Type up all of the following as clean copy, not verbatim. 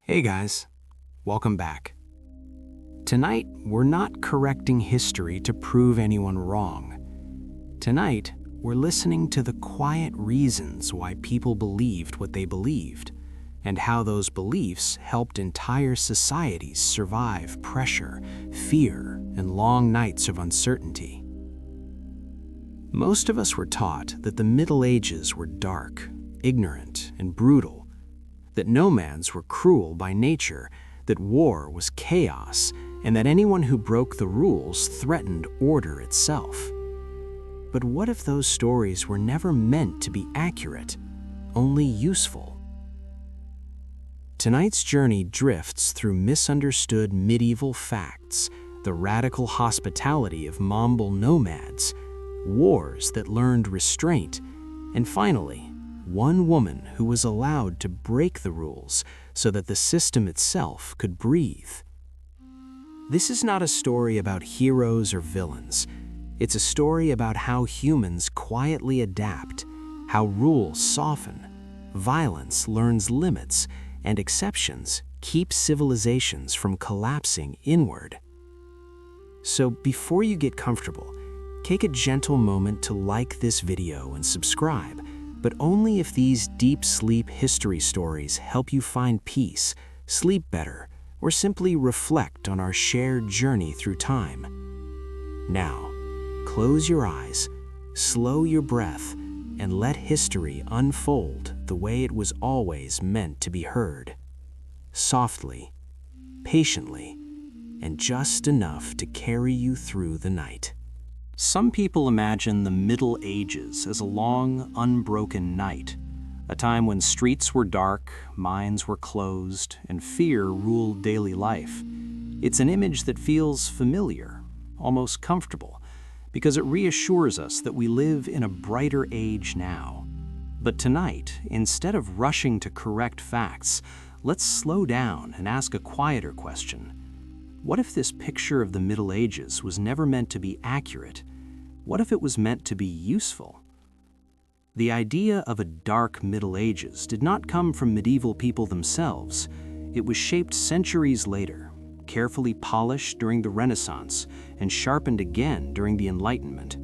Hey guys, welcome back. Tonight, we're not correcting history to prove anyone wrong. Tonight, we're listening to the quiet reasons why people believed what they believed, and how those beliefs helped entire societies survive pressure, fear, and long nights of uncertainty. Most of us were taught that the Middle Ages were dark, ignorant, and brutal, that nomads were cruel by nature, that war was chaos, and that anyone who broke the rules threatened order itself. But what if those stories were never meant to be accurate, only useful? Tonight's journey drifts through misunderstood medieval facts, the radical hospitality of Mongol nomads, wars that learned restraint, and finally, one woman who was allowed to break the rules so that the system itself could breathe. This is not a story about heroes or villains. It's a story about how humans quietly adapt, how rules soften, violence learns limits, and exceptions keep civilizations from collapsing inward. So before you get comfortable, take a gentle moment to like this video and subscribe, but only if these deep sleep history stories help you find peace, sleep better, or simply reflect on our shared journey through time. Now, close your eyes, slow your breath, and let history unfold the way it was always meant to be heard. Softly, patiently, and just enough to carry you through the night. Some people imagine the Middle Ages as a long, unbroken night, a time when streets were dark, minds were closed, and fear ruled daily life. It's an image that feels familiar, almost comfortable, because it reassures us that we live in a brighter age now. But tonight, instead of rushing to correct facts, let's slow down and ask a quieter question. What if this picture of the Middle Ages was never meant to be accurate? What if it was meant to be useful? The idea of a dark Middle Ages did not come from medieval people themselves. It was shaped centuries later, carefully polished during the Renaissance, and sharpened again during the Enlightenment.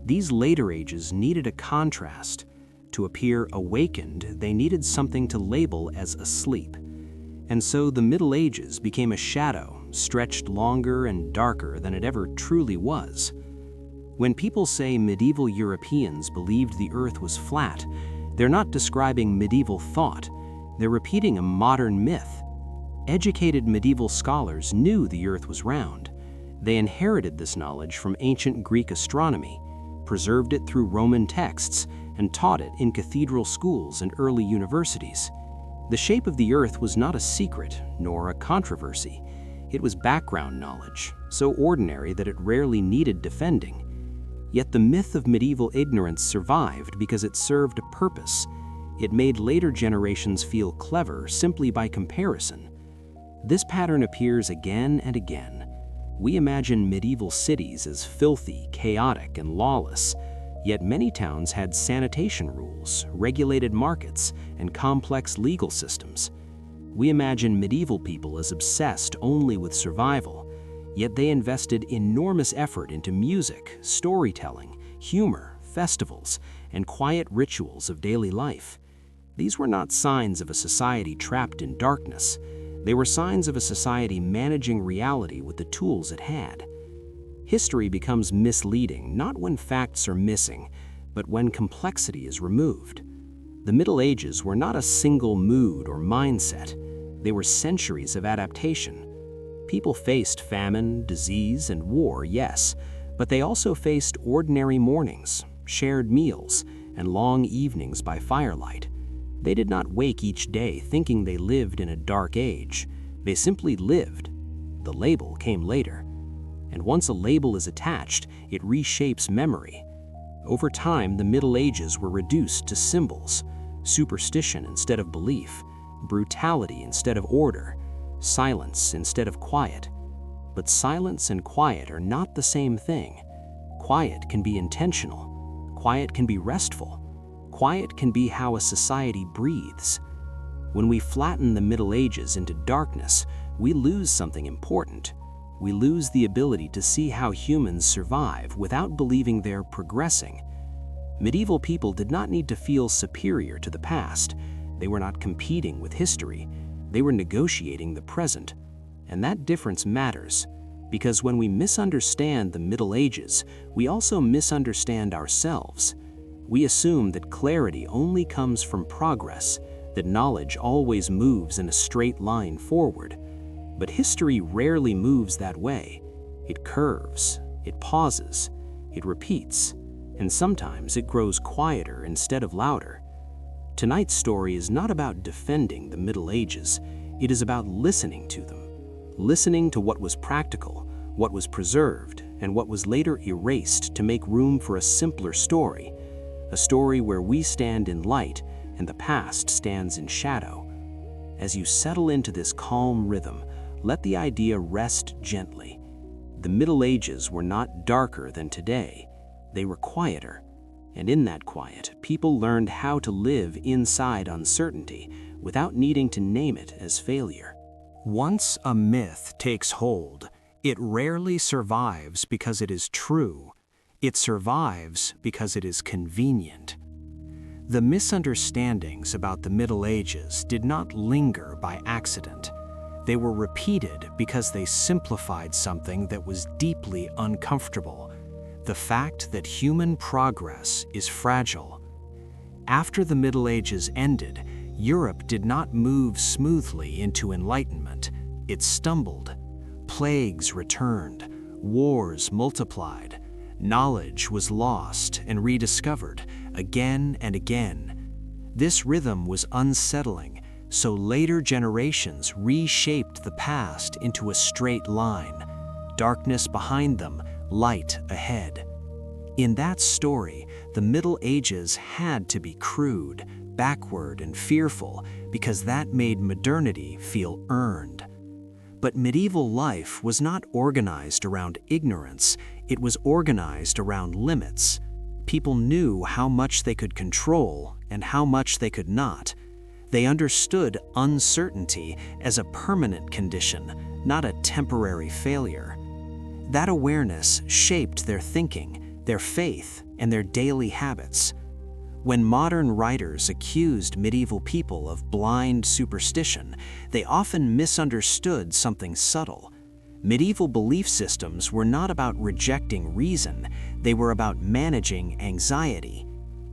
These later ages needed a contrast. To appear awakened, they needed something to label as asleep. And so the Middle Ages became a shadow, stretched longer and darker than it ever truly was. When people say medieval Europeans believed the earth was flat, they're not describing medieval thought, they're repeating a modern myth. Educated medieval scholars knew the earth was round. They inherited this knowledge from ancient Greek astronomy, preserved it through Roman texts, and taught it in cathedral schools and early universities. The shape of the earth was not a secret, nor a controversy. It was background knowledge, so ordinary that it rarely needed defending. Yet the myth of medieval ignorance survived because it served a purpose. It made later generations feel clever simply by comparison. This pattern appears again and again. We imagine medieval cities as filthy, chaotic, and lawless, yet many towns had sanitation rules, regulated markets, and complex legal systems. We imagine medieval people as obsessed only with survival, yet they invested enormous effort into music, storytelling, humor, festivals, and quiet rituals of daily life. These were not signs of a society trapped in darkness. They were signs of a society managing reality with the tools it had. History becomes misleading not when facts are missing, but when complexity is removed. The Middle Ages were not a single mood or mindset. They were centuries of adaptation. People faced famine, disease, and war, yes, but they also faced ordinary mornings, shared meals, and long evenings by firelight. They did not wake each day thinking they lived in a dark age. They simply lived. The label came later. And once a label is attached, it reshapes memory. Over time, the Middle Ages were reduced to symbols, superstition instead of belief, brutality instead of order, silence instead of quiet. But silence and quiet are not the same thing. Quiet can be intentional. Quiet can be restful. Quiet can be how a society breathes. When we flatten the Middle Ages into darkness, we lose something important. We lose the ability to see how humans survive without believing they're progressing. Medieval people did not need to feel superior to the past. They were not competing with history. They were negotiating the present. And that difference matters, because when we misunderstand the Middle Ages, we also misunderstand ourselves. We assume that clarity only comes from progress, that knowledge always moves in a straight line forward. But history rarely moves that way. It curves, it pauses, it repeats, and sometimes it grows quieter instead of louder. Tonight's story is not about defending the Middle Ages. It is about listening to them. Listening to what was practical, what was preserved, and what was later erased to make room for a simpler story. A story where we stand in light and the past stands in shadow. As you settle into this calm rhythm, let the idea rest gently. The Middle Ages were not darker than today. They were quieter. And in that quiet, people learned how to live inside uncertainty without needing to name it as failure. Once a myth takes hold, it rarely survives because it is true. It survives because it is convenient. The misunderstandings about the Middle Ages did not linger by accident. They were repeated because they simplified something that was deeply uncomfortable: the fact that human progress is fragile. After the Middle Ages ended, Europe did not move smoothly into enlightenment. It stumbled. Plagues returned. Wars multiplied. Knowledge was lost and rediscovered again and again. This rhythm was unsettling, so later generations reshaped the past into a straight line. Darkness behind them, light ahead. In that story, the Middle Ages had to be crude, backward, and fearful because that made modernity feel earned. But medieval life was not organized around ignorance, it was organized around limits. People knew how much they could control and how much they could not. They understood uncertainty as a permanent condition, not a temporary failure. That awareness shaped their thinking, their faith, and their daily habits. When modern writers accused medieval people of blind superstition, they often misunderstood something subtle. Medieval belief systems were not about rejecting reason, they were about managing anxiety.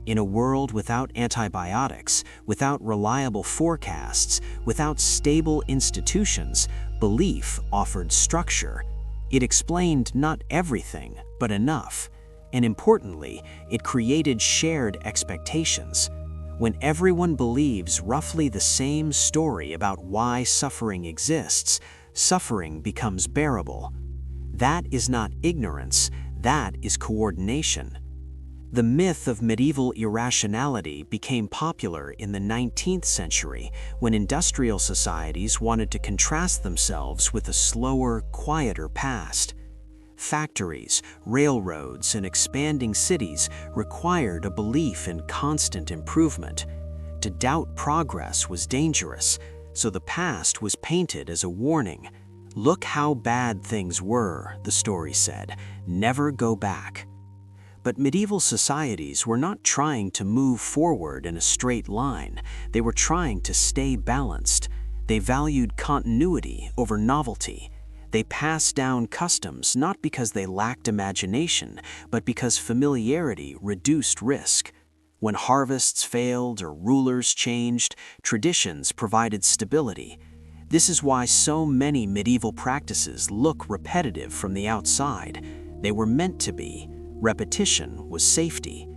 In a world without antibiotics, without reliable forecasts, without stable institutions, belief offered structure. It explained not everything, but enough. And importantly, it created shared expectations. When everyone believes roughly the same story about why suffering exists, suffering becomes bearable. That is not ignorance, that is coordination. The myth of medieval irrationality became popular in the 19th century when industrial societies wanted to contrast themselves with a slower, quieter past. Factories, railroads, and expanding cities required a belief in constant improvement. To doubt progress was dangerous, so the past was painted as a warning. Look how bad things were, the story said. Never go back. But medieval societies were not trying to move forward in a straight line. They were trying to stay balanced. They valued continuity over novelty. They passed down customs not because they lacked imagination, but because familiarity reduced risk. When harvests failed or rulers changed, traditions provided stability. This is why so many medieval practices look repetitive from the outside. They were meant to be. Repetition was safety.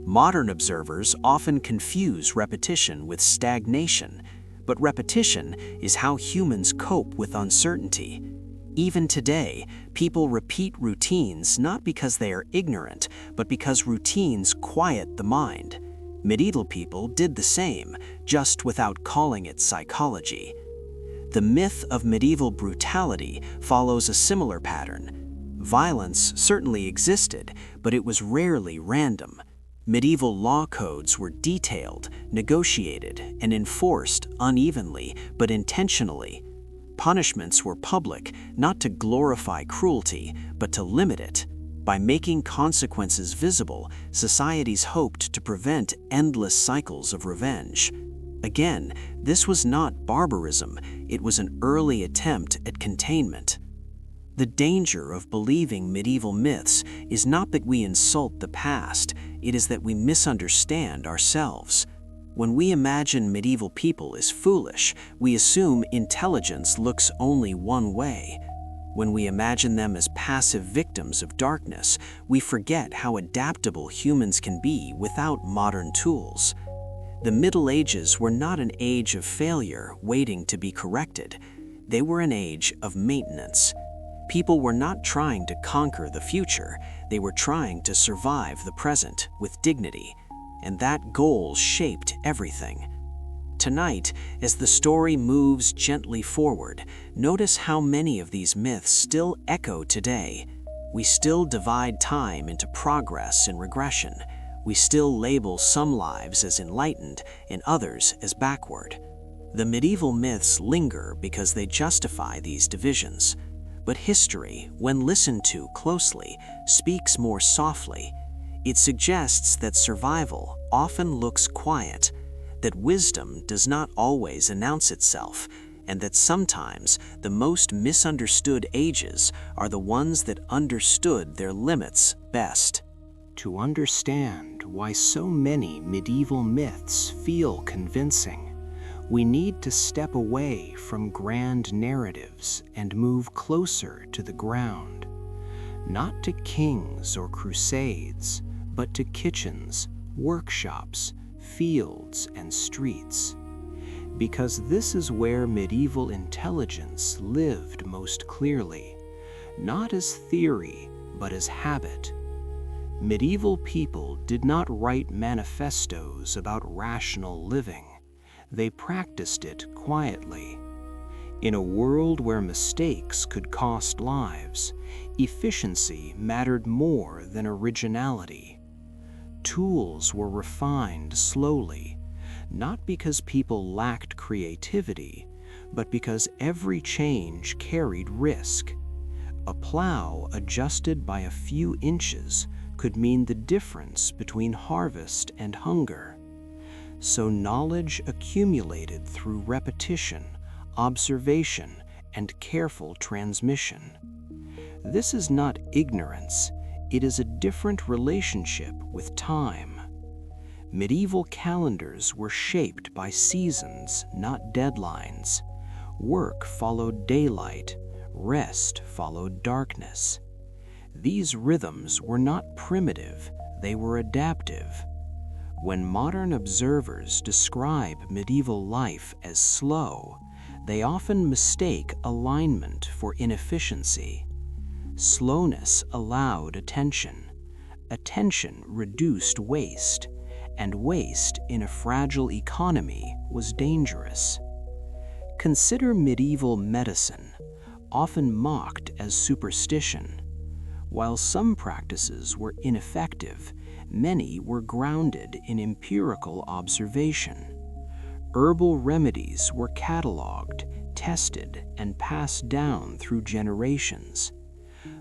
Modern observers often confuse repetition with stagnation, but repetition is how humans cope with uncertainty. Even today, people repeat routines not because they are ignorant, but because routines quiet the mind. Medieval people did the same, just without calling it psychology. The myth of medieval brutality follows a similar pattern. Violence certainly existed, but it was rarely random. Medieval law codes were detailed, negotiated, and enforced unevenly but intentionally. Punishments were public, not to glorify cruelty, but to limit it. By making consequences visible, societies hoped to prevent endless cycles of revenge. Again, this was not barbarism, it was an early attempt at containment. The danger of believing medieval myths is not that we insult the past, it is that we misunderstand ourselves. When we imagine medieval people as foolish, we assume intelligence looks only one way. When we imagine them as passive victims of darkness, we forget how adaptable humans can be without modern tools. The Middle Ages were not an age of failure waiting to be corrected. They were an age of maintenance. People were not trying to conquer the future, they were trying to survive the present with dignity, and that goal shaped everything. Tonight, as the story moves gently forward, notice how many of these myths still echo today. We still divide time into progress and regression. We still label some lives as enlightened and others as backward. The medieval myths linger because they justify these divisions. But history, when listened to closely, speaks more softly. It suggests that survival often looks quiet, that wisdom does not always announce itself, and that sometimes the most misunderstood ages are the ones that understood their limits best. To understand why so many medieval myths feel convincing, we need to step away from grand narratives and move closer to the ground. Not to kings or crusades, but to kitchens, workshops, fields, and streets. Because this is where medieval intelligence lived most clearly, not as theory, but as habit. Medieval people did not write manifestos about rational living. They practiced it quietly. In a world where mistakes could cost lives, efficiency mattered more than originality. Tools were refined slowly, not because people lacked creativity, but because every change carried risk. A plow adjusted by a few inches could mean the difference between harvest and hunger. So knowledge accumulated through repetition, observation, and careful transmission. This is not ignorance, it is a different relationship with time. Medieval calendars were shaped by seasons, not deadlines. Work followed daylight, rest followed darkness. These rhythms were not primitive, they were adaptive. When modern observers describe medieval life as slow, they often mistake alignment for inefficiency. Slowness allowed attention. Attention reduced waste, and waste in a fragile economy was dangerous. Consider medieval medicine, often mocked as superstition. While some practices were ineffective, many were grounded in empirical observation. Herbal remedies were cataloged, tested, and passed down through generations.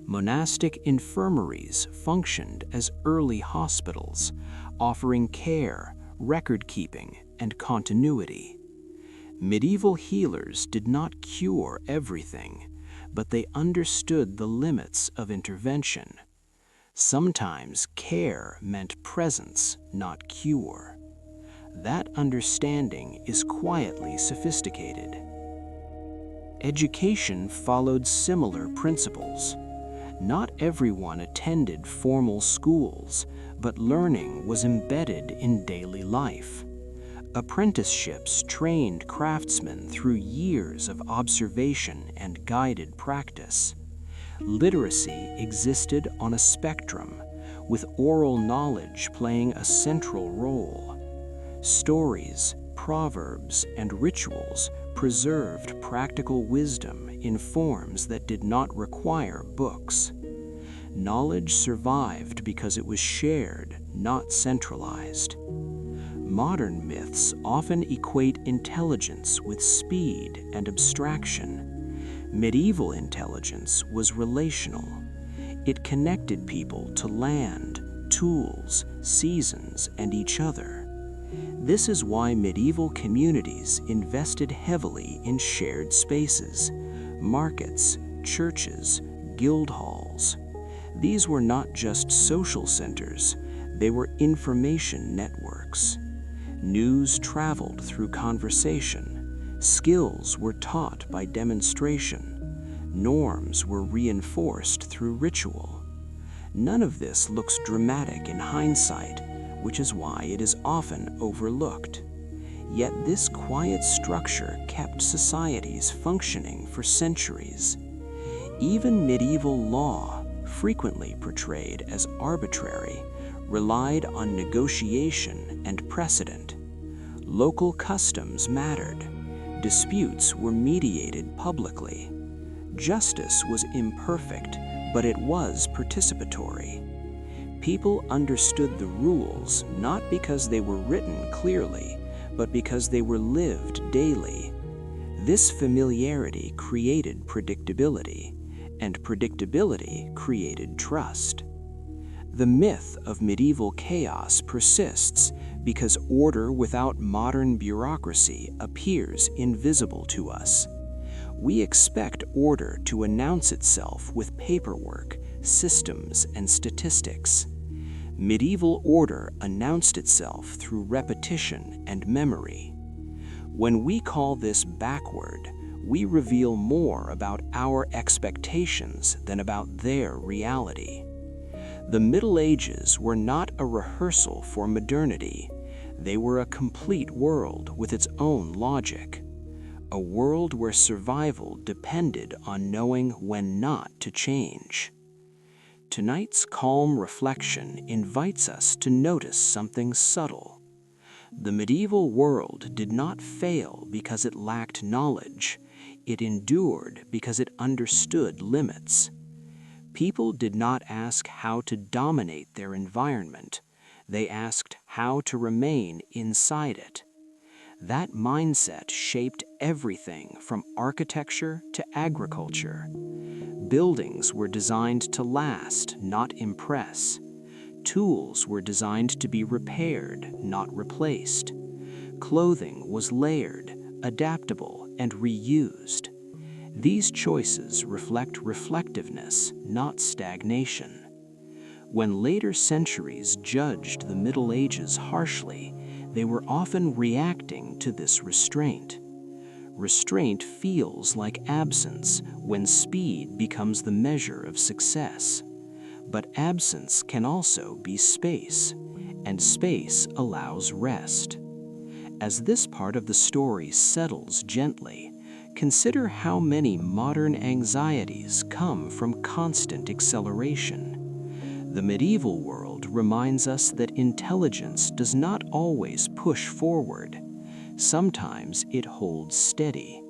Monastic infirmaries functioned as early hospitals, offering care, record-keeping, and continuity. Medieval healers did not cure everything, but they understood the limits of intervention. Sometimes care meant presence, not cure. That understanding is quietly sophisticated. Education followed similar principles. Not everyone attended formal schools, but learning was embedded in daily life. Apprenticeships trained craftsmen through years of observation and guided practice. Literacy existed on a spectrum, with oral knowledge playing a central role. Stories, proverbs, and rituals preserved practical wisdom in forms that did not require books. Knowledge survived because it was shared, not centralized. Modern myths often equate intelligence with speed and abstraction. Medieval intelligence was relational. It connected people to land, tools, seasons, and each other. This is why medieval communities invested heavily in shared spaces, markets, churches, guild halls. These were not just social centers, they were information networks. News traveled through conversation, skills were taught by demonstration, norms were reinforced through ritual. None of this looks dramatic in hindsight, which is why it is often overlooked. Yet this quiet structure kept societies functioning for centuries. Even medieval law, frequently portrayed as arbitrary, relied on negotiation and precedent. Local customs mattered. Disputes were mediated publicly. Justice was imperfect, but it was participatory. People understood the rules not because they were written clearly, but because they were lived daily. This familiarity created predictability, and predictability created trust. The myth of medieval chaos persists because order without modern bureaucracy appears invisible to us. We expect order to announce itself with paperwork, systems, and statistics. Medieval order announced itself through repetition and memory. When we call this backward, we reveal more about our expectations than about their reality. The Middle Ages were not a rehearsal for modernity. They were a complete world with its own logic. A world where survival depended on knowing when not to change. Tonight's calm reflection invites us to notice something subtle. The medieval world did not fail because it lacked knowledge. It endured because it understood limits. People did not ask how to dominate their environment. They asked how to remain inside it. That mindset shaped everything from architecture to agriculture. Buildings were designed to last, not impress. Tools were designed to be repaired, not replaced. Clothing was layered, adaptable, and reused. These choices reflect reflectiveness, not stagnation. When later centuries judged the Middle Ages harshly, they were often reacting to this restraint. Restraint feels like absence when speed becomes the measure of success. But absence can also be space, and space allows rest. As this part of the story settles gently, consider how many modern anxieties come from constant acceleration. The medieval world reminds us that intelligence does not always push forward. Sometimes it holds steady.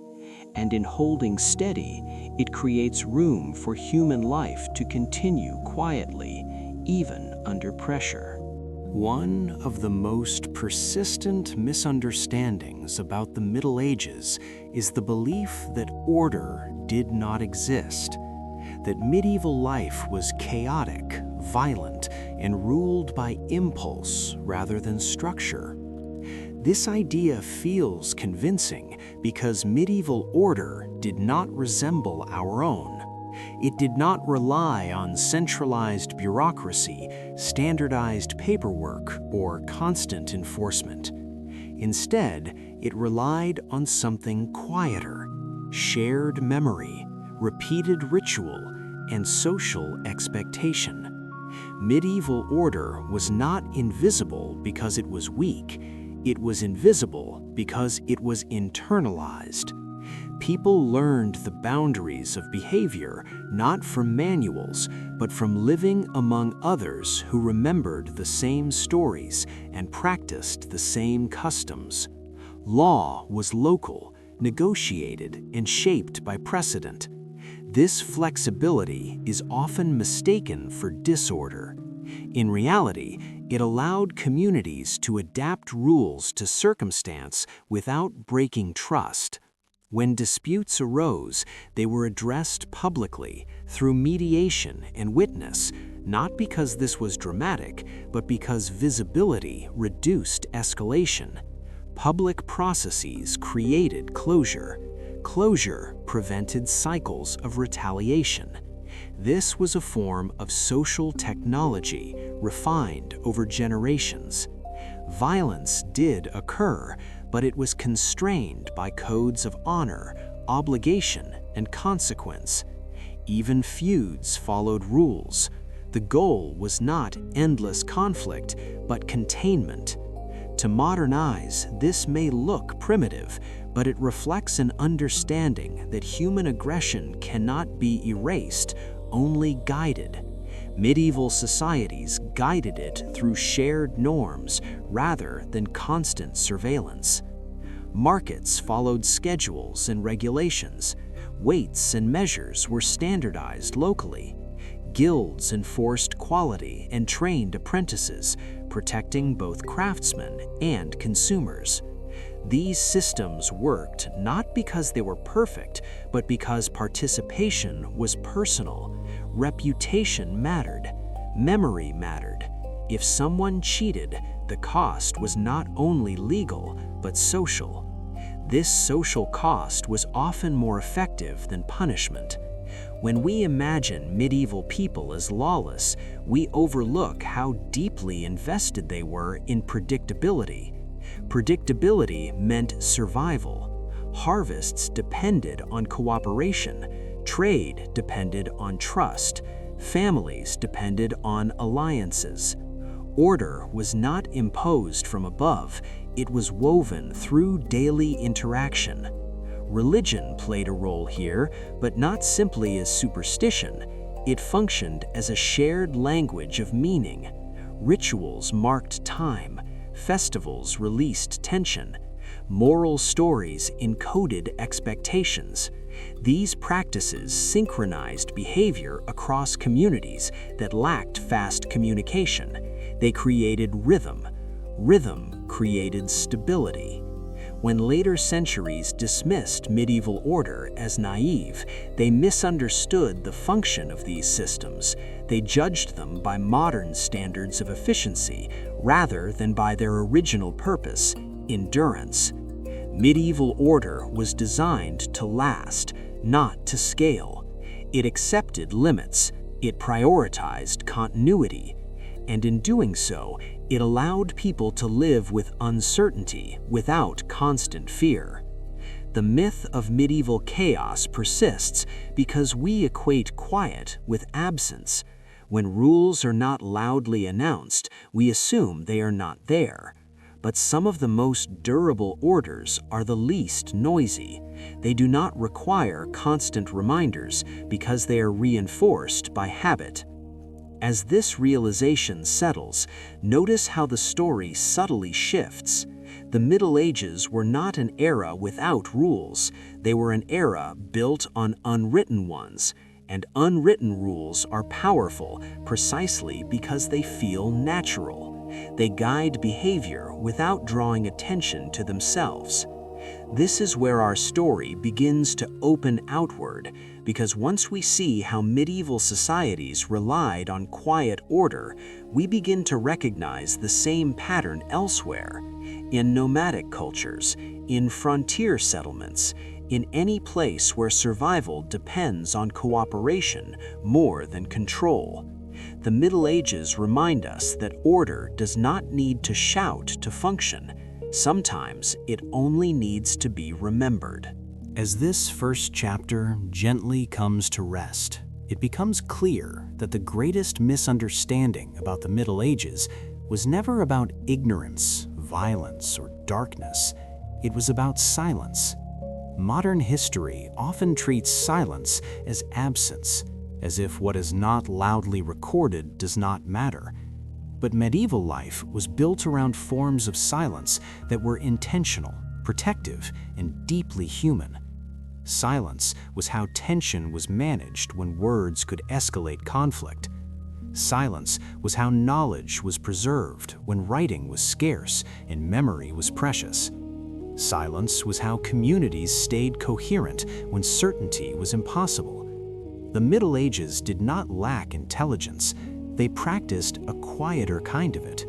And in holding steady, it creates room for human life to continue quietly, even under pressure. One of the most persistent misunderstandings about the Middle Ages is the belief that order did not exist, that medieval life was chaotic, violent, and ruled by impulse rather than structure. This idea feels convincing because medieval order did not resemble our own. It did not rely on centralized bureaucracy, standardized paperwork, or constant enforcement. Instead, it relied on something quieter: shared memory, repeated ritual, and social expectation. Medieval order was not invisible because it was weak. It was invisible because it was internalized. People learned the boundaries of behavior not from manuals, but from living among others who remembered the same stories and practiced the same customs. Law was local, negotiated, and shaped by precedent. This flexibility is often mistaken for disorder. In reality, it allowed communities to adapt rules to circumstance without breaking trust. When disputes arose, they were addressed publicly through mediation and witness, not because this was dramatic, but because visibility reduced escalation. Public processes created closure. Closure prevented cycles of retaliation. This was a form of social technology refined over generations. Violence did occur, but it was constrained by codes of honor, obligation, and consequence. Even feuds followed rules. The goal was not endless conflict, but containment. To modernize, this may look primitive, but it reflects an understanding that human aggression cannot be erased, only guided. Medieval societies guided it through shared norms rather than constant surveillance. Markets followed schedules and regulations. Weights and measures were standardized locally. Guilds enforced quality and trained apprentices, protecting both craftsmen and consumers. These systems worked not because they were perfect, but because participation was personal. Reputation mattered. Memory mattered. If someone cheated, the cost was not only legal, but social. This social cost was often more effective than punishment. When we imagine medieval people as lawless, we overlook how deeply invested they were in predictability. Predictability meant survival. Harvests depended on cooperation. Trade depended on trust. Families depended on alliances. Order was not imposed from above, it was woven through daily interaction. Religion played a role here, but not simply as superstition. It functioned as a shared language of meaning. Rituals marked time. Festivals released tension. Moral stories encoded expectations. These practices synchronized behavior across communities that lacked fast communication. They created rhythm. Rhythm created stability. When later centuries dismissed medieval order as naive, they misunderstood the function of these systems. They judged them by modern standards of efficiency rather than by their original purpose, endurance. Medieval order was designed to last, not to scale. It accepted limits, it prioritized continuity, and in doing so, it allowed people to live with uncertainty without constant fear. The myth of medieval chaos persists because we equate quiet with absence. When rules are not loudly announced, we assume they are not there. But some of the most durable orders are the least noisy. They do not require constant reminders because they are reinforced by habit. As this realization settles, notice how the story subtly shifts. The Middle Ages were not an era without rules. They were an era built on unwritten ones. And unwritten rules are powerful precisely because they feel natural. They guide behavior without drawing attention to themselves. This is where our story begins to open outward, because once we see how medieval societies relied on quiet order, we begin to recognize the same pattern elsewhere. In nomadic cultures, in frontier settlements, in any place where survival depends on cooperation more than control. The Middle Ages remind us that order does not need to shout to function. Sometimes it only needs to be remembered. As this first chapter gently comes to rest, it becomes clear that the greatest misunderstanding about the Middle Ages was never about ignorance, violence, or darkness. It was about silence. Modern history often treats silence as absence, as if what is not loudly recorded does not matter. But medieval life was built around forms of silence that were intentional, protective, and deeply human. Silence was how tension was managed when words could escalate conflict. Silence was how knowledge was preserved when writing was scarce and memory was precious. Silence was how communities stayed coherent when certainty was impossible. The Middle Ages did not lack intelligence. They practiced a quieter kind of it.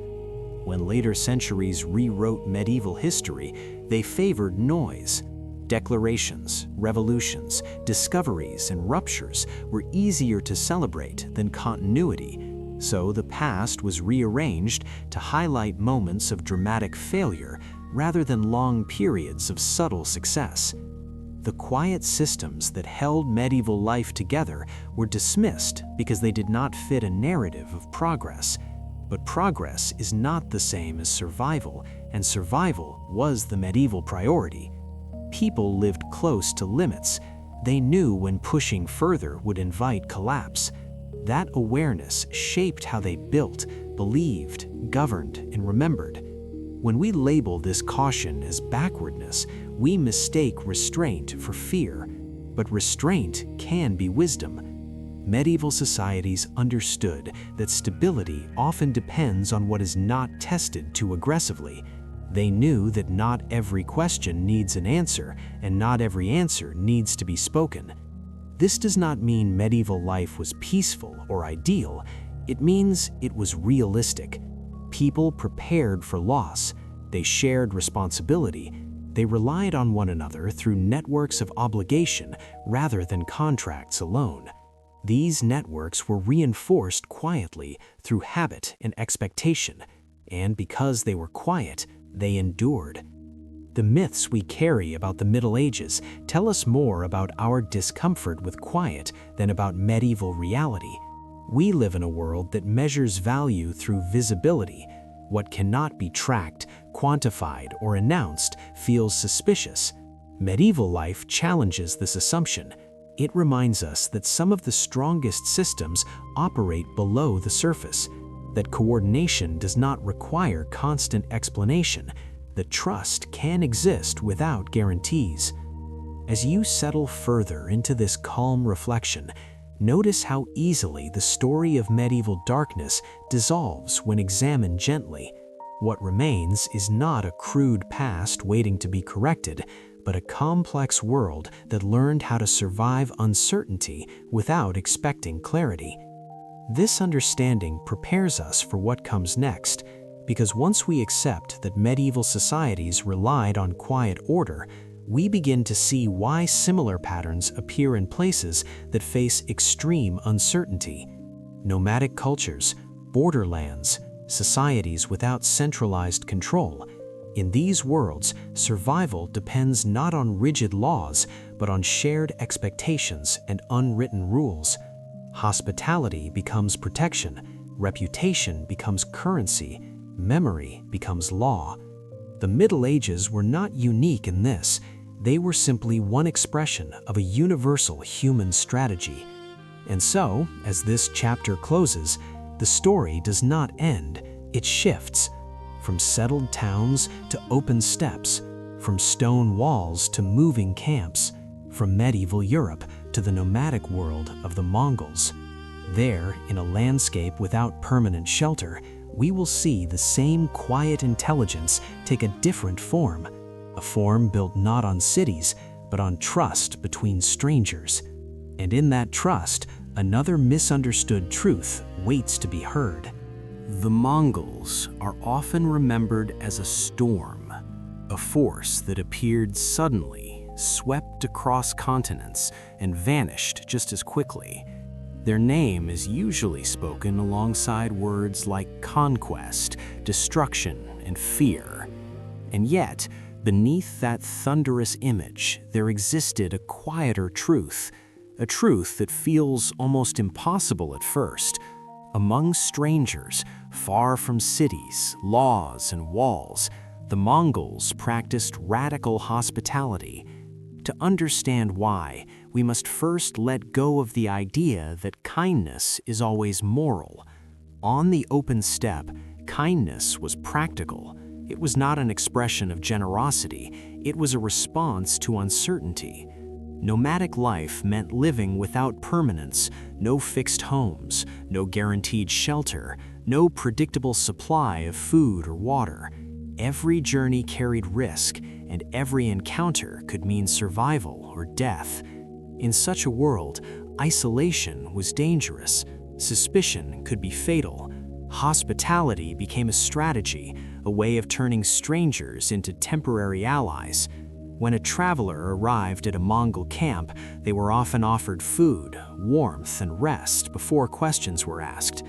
When later centuries rewrote medieval history, they favored noise. Declarations, revolutions, discoveries, and ruptures were easier to celebrate than continuity, so the past was rearranged to highlight moments of dramatic failure rather than long periods of subtle success. The quiet systems that held medieval life together were dismissed because they did not fit a narrative of progress. But progress is not the same as survival, and survival was the medieval priority. People lived close to limits. They knew when pushing further would invite collapse. That awareness shaped how they built, believed, governed, and remembered. When we label this caution as backwardness, we mistake restraint for fear. But restraint can be wisdom. Medieval societies understood that stability often depends on what is not tested too aggressively. They knew that not every question needs an answer, and not every answer needs to be spoken. This does not mean medieval life was peaceful or ideal. It means it was realistic. People prepared for loss. They shared responsibility. They relied on one another through networks of obligation rather than contracts alone. These networks were reinforced quietly through habit and expectation, and because they were quiet, they endured. The myths we carry about the Middle Ages tell us more about our discomfort with quiet than about medieval reality. We live in a world that measures value through visibility. What cannot be tracked, quantified, or announced feels suspicious. Medieval life challenges this assumption. It reminds us that some of the strongest systems operate below the surface, that coordination does not require constant explanation, that trust can exist without guarantees. As you settle further into this calm reflection, notice how easily the story of medieval darkness dissolves when examined gently. What remains is not a crude past waiting to be corrected, but a complex world that learned how to survive uncertainty without expecting clarity. This understanding prepares us for what comes next, because once we accept that medieval societies relied on quiet order, we begin to see why similar patterns appear in places that face extreme uncertainty. Nomadic cultures, borderlands, societies without centralized control. In these worlds, survival depends not on rigid laws, but on shared expectations and unwritten rules. Hospitality becomes protection, reputation becomes currency, memory becomes law. The Middle Ages were not unique in this. They were simply one expression of a universal human strategy. And so, as this chapter closes, the story does not end, it shifts. From settled towns to open steppes, from stone walls to moving camps, from medieval Europe to the nomadic world of the Mongols. There, in a landscape without permanent shelter, we will see the same quiet intelligence take a different form, a form built not on cities, but on trust between strangers. And in that trust, another misunderstood truth waits to be heard. The Mongols are often remembered as a storm, a force that appeared suddenly, swept across continents, and vanished just as quickly. Their name is usually spoken alongside words like conquest, destruction, and fear. And yet, beneath that thunderous image, there existed a quieter truth, a truth that feels almost impossible at first. Among strangers, far from cities, laws, and walls, the Mongols practiced radical hospitality. To understand why, we must first let go of the idea that kindness is always moral. On the open steppe, kindness was practical. It was not an expression of generosity, it was a response to uncertainty. Nomadic life meant living without permanence, no fixed homes, no guaranteed shelter, no predictable supply of food or water. Every journey carried risk, and every encounter could mean survival or death. In such a world, isolation was dangerous, suspicion could be fatal. Hospitality became a strategy, a way of turning strangers into temporary allies. When a traveler arrived at a Mongol camp, they were often offered food, warmth, and rest before questions were asked.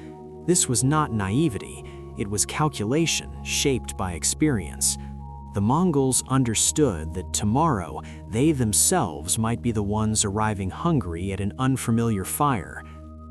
This was not naivety, it was calculation shaped by experience. The Mongols understood that tomorrow they themselves might be the ones arriving hungry at an unfamiliar fire.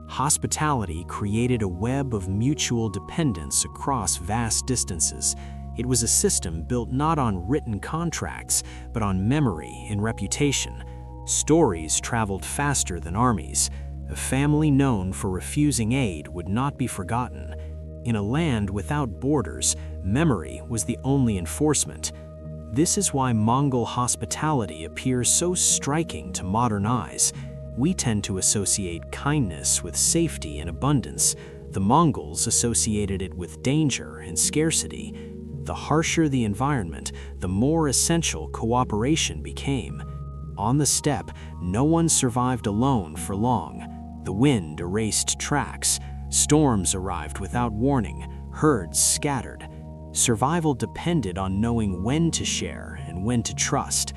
Hospitality created a web of mutual dependence across vast distances. It was a system built not on written contracts, but on memory and reputation. Stories traveled faster than armies. A family known for refusing aid would not be forgotten. In a land without borders, memory was the only enforcement. This is why Mongol hospitality appears so striking to modern eyes. We tend to associate kindness with safety and abundance. The Mongols associated it with danger and scarcity. The harsher the environment, the more essential cooperation became. On the steppe, no one survived alone for long. The wind erased tracks. Storms arrived without warning. Herds scattered. Survival depended on knowing when to share and when to trust.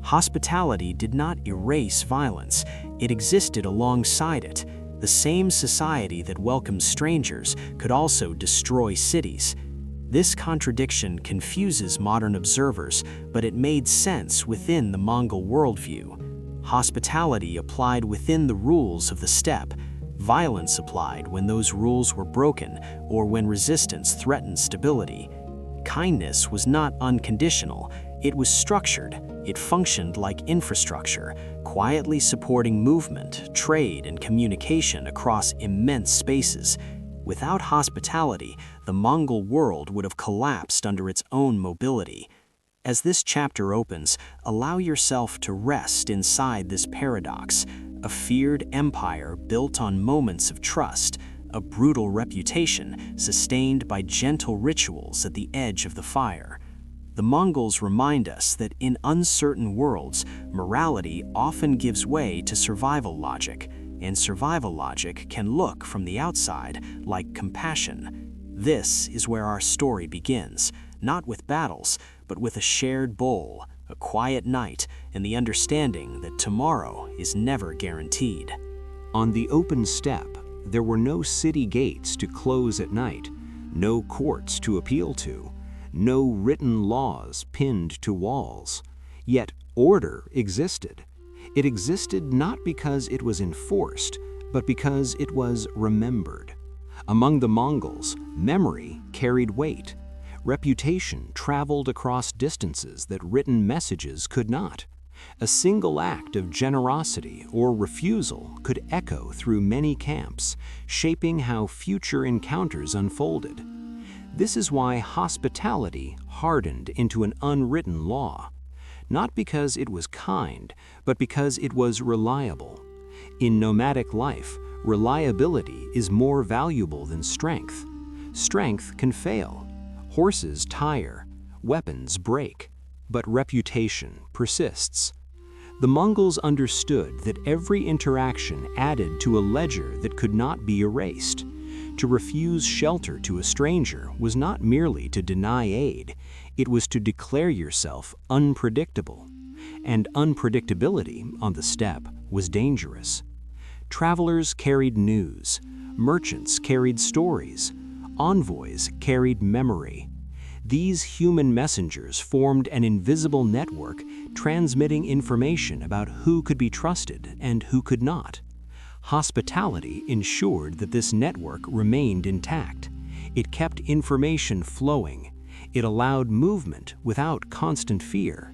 Hospitality did not erase violence. It existed alongside it. The same society that welcomes strangers could also destroy cities. This contradiction confuses modern observers, but it made sense within the Mongol worldview. Hospitality applied within the rules of the steppe. Violence applied when those rules were broken or when resistance threatened stability. Kindness was not unconditional. It was structured. It functioned like infrastructure, quietly supporting movement, trade, and communication across immense spaces. Without hospitality, the Mongol world would have collapsed under its own mobility. As this chapter opens, allow yourself to rest inside this paradox, a feared empire built on moments of trust, a brutal reputation sustained by gentle rituals at the edge of the fire. The Mongols remind us that in uncertain worlds, morality often gives way to survival logic, and survival logic can look from the outside like compassion. This is where our story begins, not with battles, but with a shared bowl, a quiet night, and the understanding that tomorrow is never guaranteed. On the open steppe, there were no city gates to close at night, no courts to appeal to, no written laws pinned to walls. Yet order existed. It existed not because it was enforced, but because it was remembered. Among the Mongols, memory carried weight. Reputation traveled across distances that written messages could not. A single act of generosity or refusal could echo through many camps, shaping how future encounters unfolded. This is why hospitality hardened into an unwritten law. Not because it was kind, but because it was reliable. In nomadic life, reliability is more valuable than strength. Strength can fail. Horses tire, weapons break, but reputation persists. The Mongols understood that every interaction added to a ledger that could not be erased. To refuse shelter to a stranger was not merely to deny aid, it was to declare yourself unpredictable. And unpredictability on the steppe was dangerous. Travelers carried news, merchants carried stories, envoys carried memory. These human messengers formed an invisible network transmitting information about who could be trusted and who could not. Hospitality ensured that this network remained intact. It kept information flowing. It allowed movement without constant fear.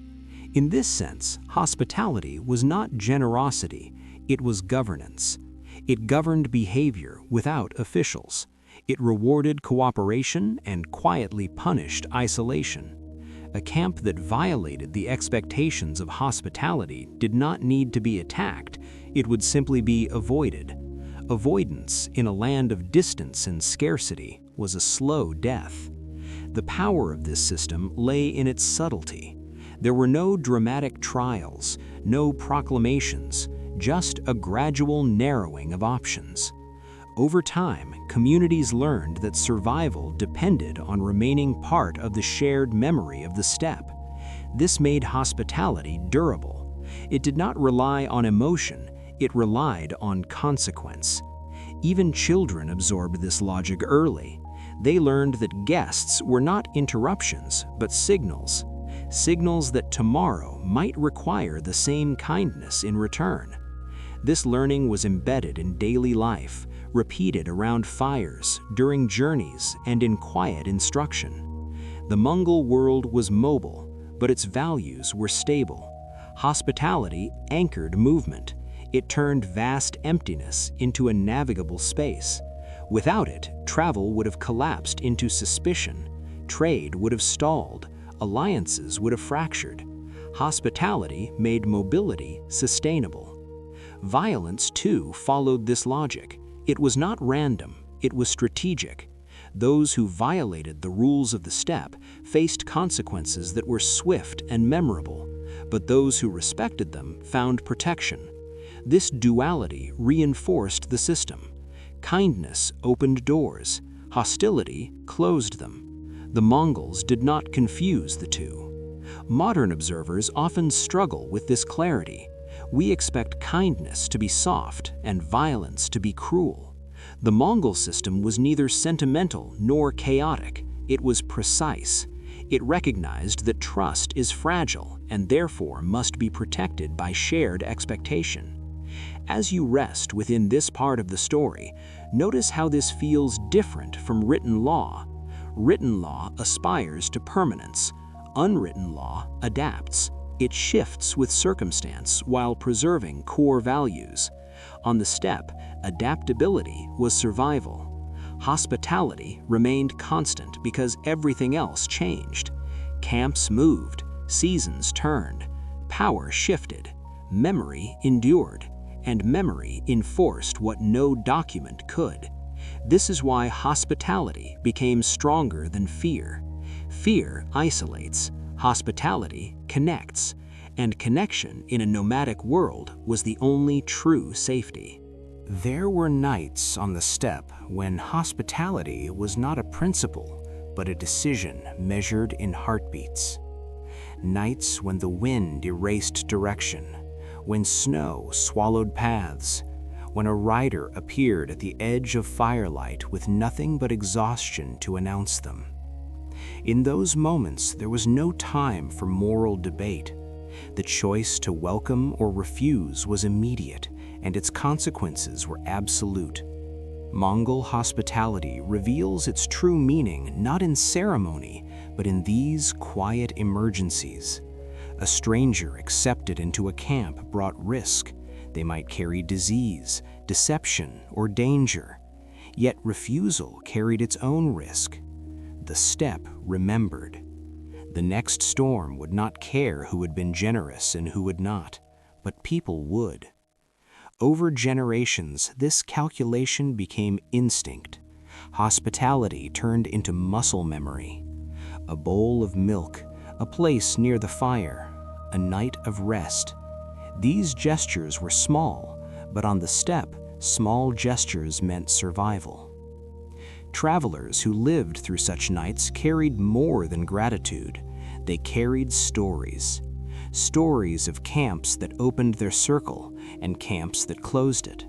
In this sense, hospitality was not generosity, it was governance. It governed behavior without officials. It rewarded cooperation and quietly punished isolation. A camp that violated the expectations of hospitality did not need to be attacked, it would simply be avoided. Avoidance in a land of distance and scarcity was a slow death. The power of this system lay in its subtlety. There were no dramatic trials, no proclamations, just a gradual narrowing of options. Over time, communities learned that survival depended on remaining part of the shared memory of the steppe. This made hospitality durable. It did not rely on emotion, it relied on consequence. Even children absorbed this logic early. They learned that guests were not interruptions, but signals. Signals that tomorrow might require the same kindness in return. This learning was embedded in daily life, repeated around fires, during journeys, and in quiet instruction. The Mongol world was mobile, but its values were stable. Hospitality anchored movement. It turned vast emptiness into a navigable space. Without it, travel would have collapsed into suspicion, trade would have stalled, alliances would have fractured. Hospitality made mobility sustainable. Violence, too, followed this logic. It was not random, it was strategic. Those who violated the rules of the steppe faced consequences that were swift and memorable, but those who respected them found protection. This duality reinforced the system. Kindness opened doors, hostility closed them. The Mongols did not confuse the two. Modern observers often struggle with this clarity. We expect kindness to be soft and violence to be cruel. The Mongol system was neither sentimental nor chaotic. It was precise. It recognized that trust is fragile and therefore must be protected by shared expectation. As you rest within this part of the story, notice how this feels different from written law. Written law aspires to permanence. Unwritten law adapts. It shifts with circumstance while preserving core values. On the steppe, adaptability was survival. Hospitality remained constant because everything else changed. Camps moved, seasons turned, power shifted, memory endured, and memory enforced what no document could. This is why hospitality became stronger than fear. Fear isolates, hospitality connects, and connection in a nomadic world was the only true safety. There were nights on the steppe when hospitality was not a principle, but a decision measured in heartbeats. Nights when the wind erased direction, when snow swallowed paths, when a rider appeared at the edge of firelight with nothing but exhaustion to announce them. In those moments, there was no time for moral debate. The choice to welcome or refuse was immediate, and its consequences were absolute. Mongol hospitality reveals its true meaning not in ceremony, but in these quiet emergencies. A stranger accepted into a camp brought risk. They might carry disease, deception, or danger. Yet refusal carried its own risk. The steppe remembered. The next storm would not care who had been generous and who would not, but people would. Over generations, this calculation became instinct. Hospitality turned into muscle memory. A bowl of milk, a place near the fire, a night of rest. These gestures were small, but on the steppe, small gestures meant survival. Travelers who lived through such nights carried more than gratitude. They carried stories. Stories of camps that opened their circle and camps that closed it.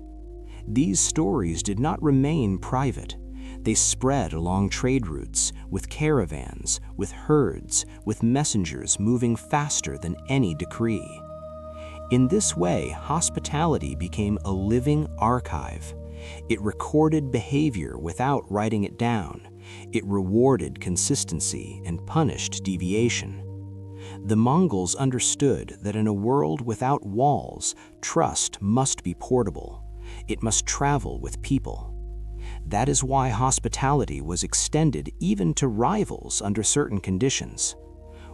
These stories did not remain private. They spread along trade routes, with caravans, with herds, with messengers moving faster than any decree. In this way, hospitality became a living archive. It recorded behavior without writing it down. It rewarded consistency and punished deviation. The Mongols understood that in a world without walls, trust must be portable. It must travel with people. That is why hospitality was extended even to rivals under certain conditions.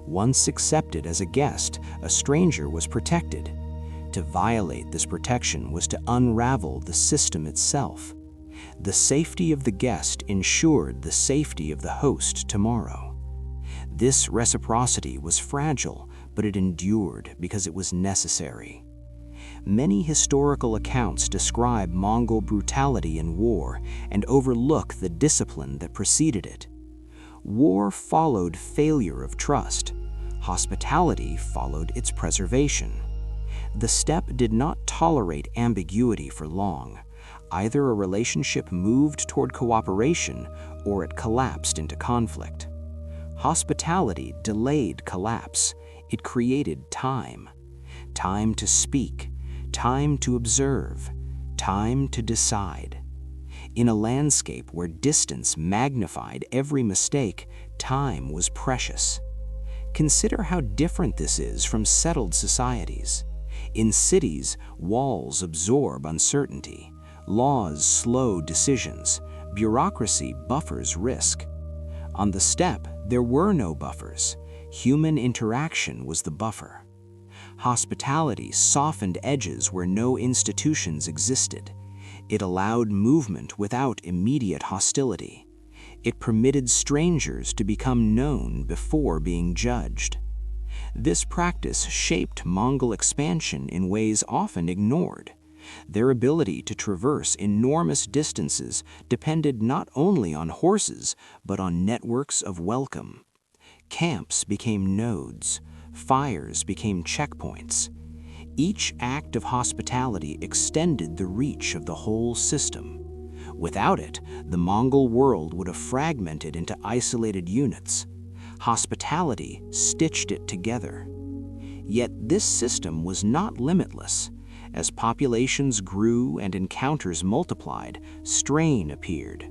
Once accepted as a guest, a stranger was protected. To violate this protection was to unravel the system itself. The safety of the guest ensured the safety of the host tomorrow. This reciprocity was fragile, but it endured because it was necessary. Many historical accounts describe Mongol brutality in war and overlook the discipline that preceded it. War followed failure of trust. Hospitality followed its preservation. The steppe did not tolerate ambiguity for long. Either a relationship moved toward cooperation or it collapsed into conflict. Hospitality delayed collapse. It created time. Time to speak, time to observe, time to decide. In a landscape where distance magnified every mistake, time was precious. Consider how different this is from settled societies. In cities, walls absorb uncertainty. Laws slow decisions. Bureaucracy buffers risk. On the steppe, there were no buffers. Human interaction was the buffer. Hospitality softened edges where no institutions existed. It allowed movement without immediate hostility. It permitted strangers to become known before being judged. This practice shaped Mongol expansion in ways often ignored. Their ability to traverse enormous distances depended not only on horses, but on networks of welcome. Camps became nodes. Fires became checkpoints. Each act of hospitality extended the reach of the whole system. Without it, the Mongol world would have fragmented into isolated units. Hospitality stitched it together. Yet this system was not limitless. As populations grew and encounters multiplied, strain appeared.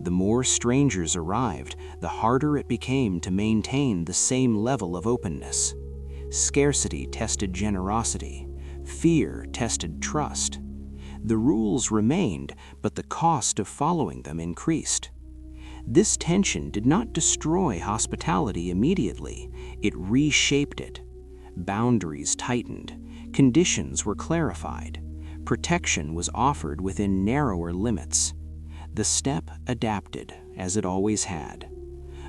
The more strangers arrived, the harder it became to maintain the same level of openness. Scarcity tested generosity. Fear tested trust. The rules remained, but the cost of following them increased. This tension did not destroy hospitality immediately. It reshaped it. Boundaries tightened. Conditions were clarified. Protection was offered within narrower limits. The steppe adapted, as it always had.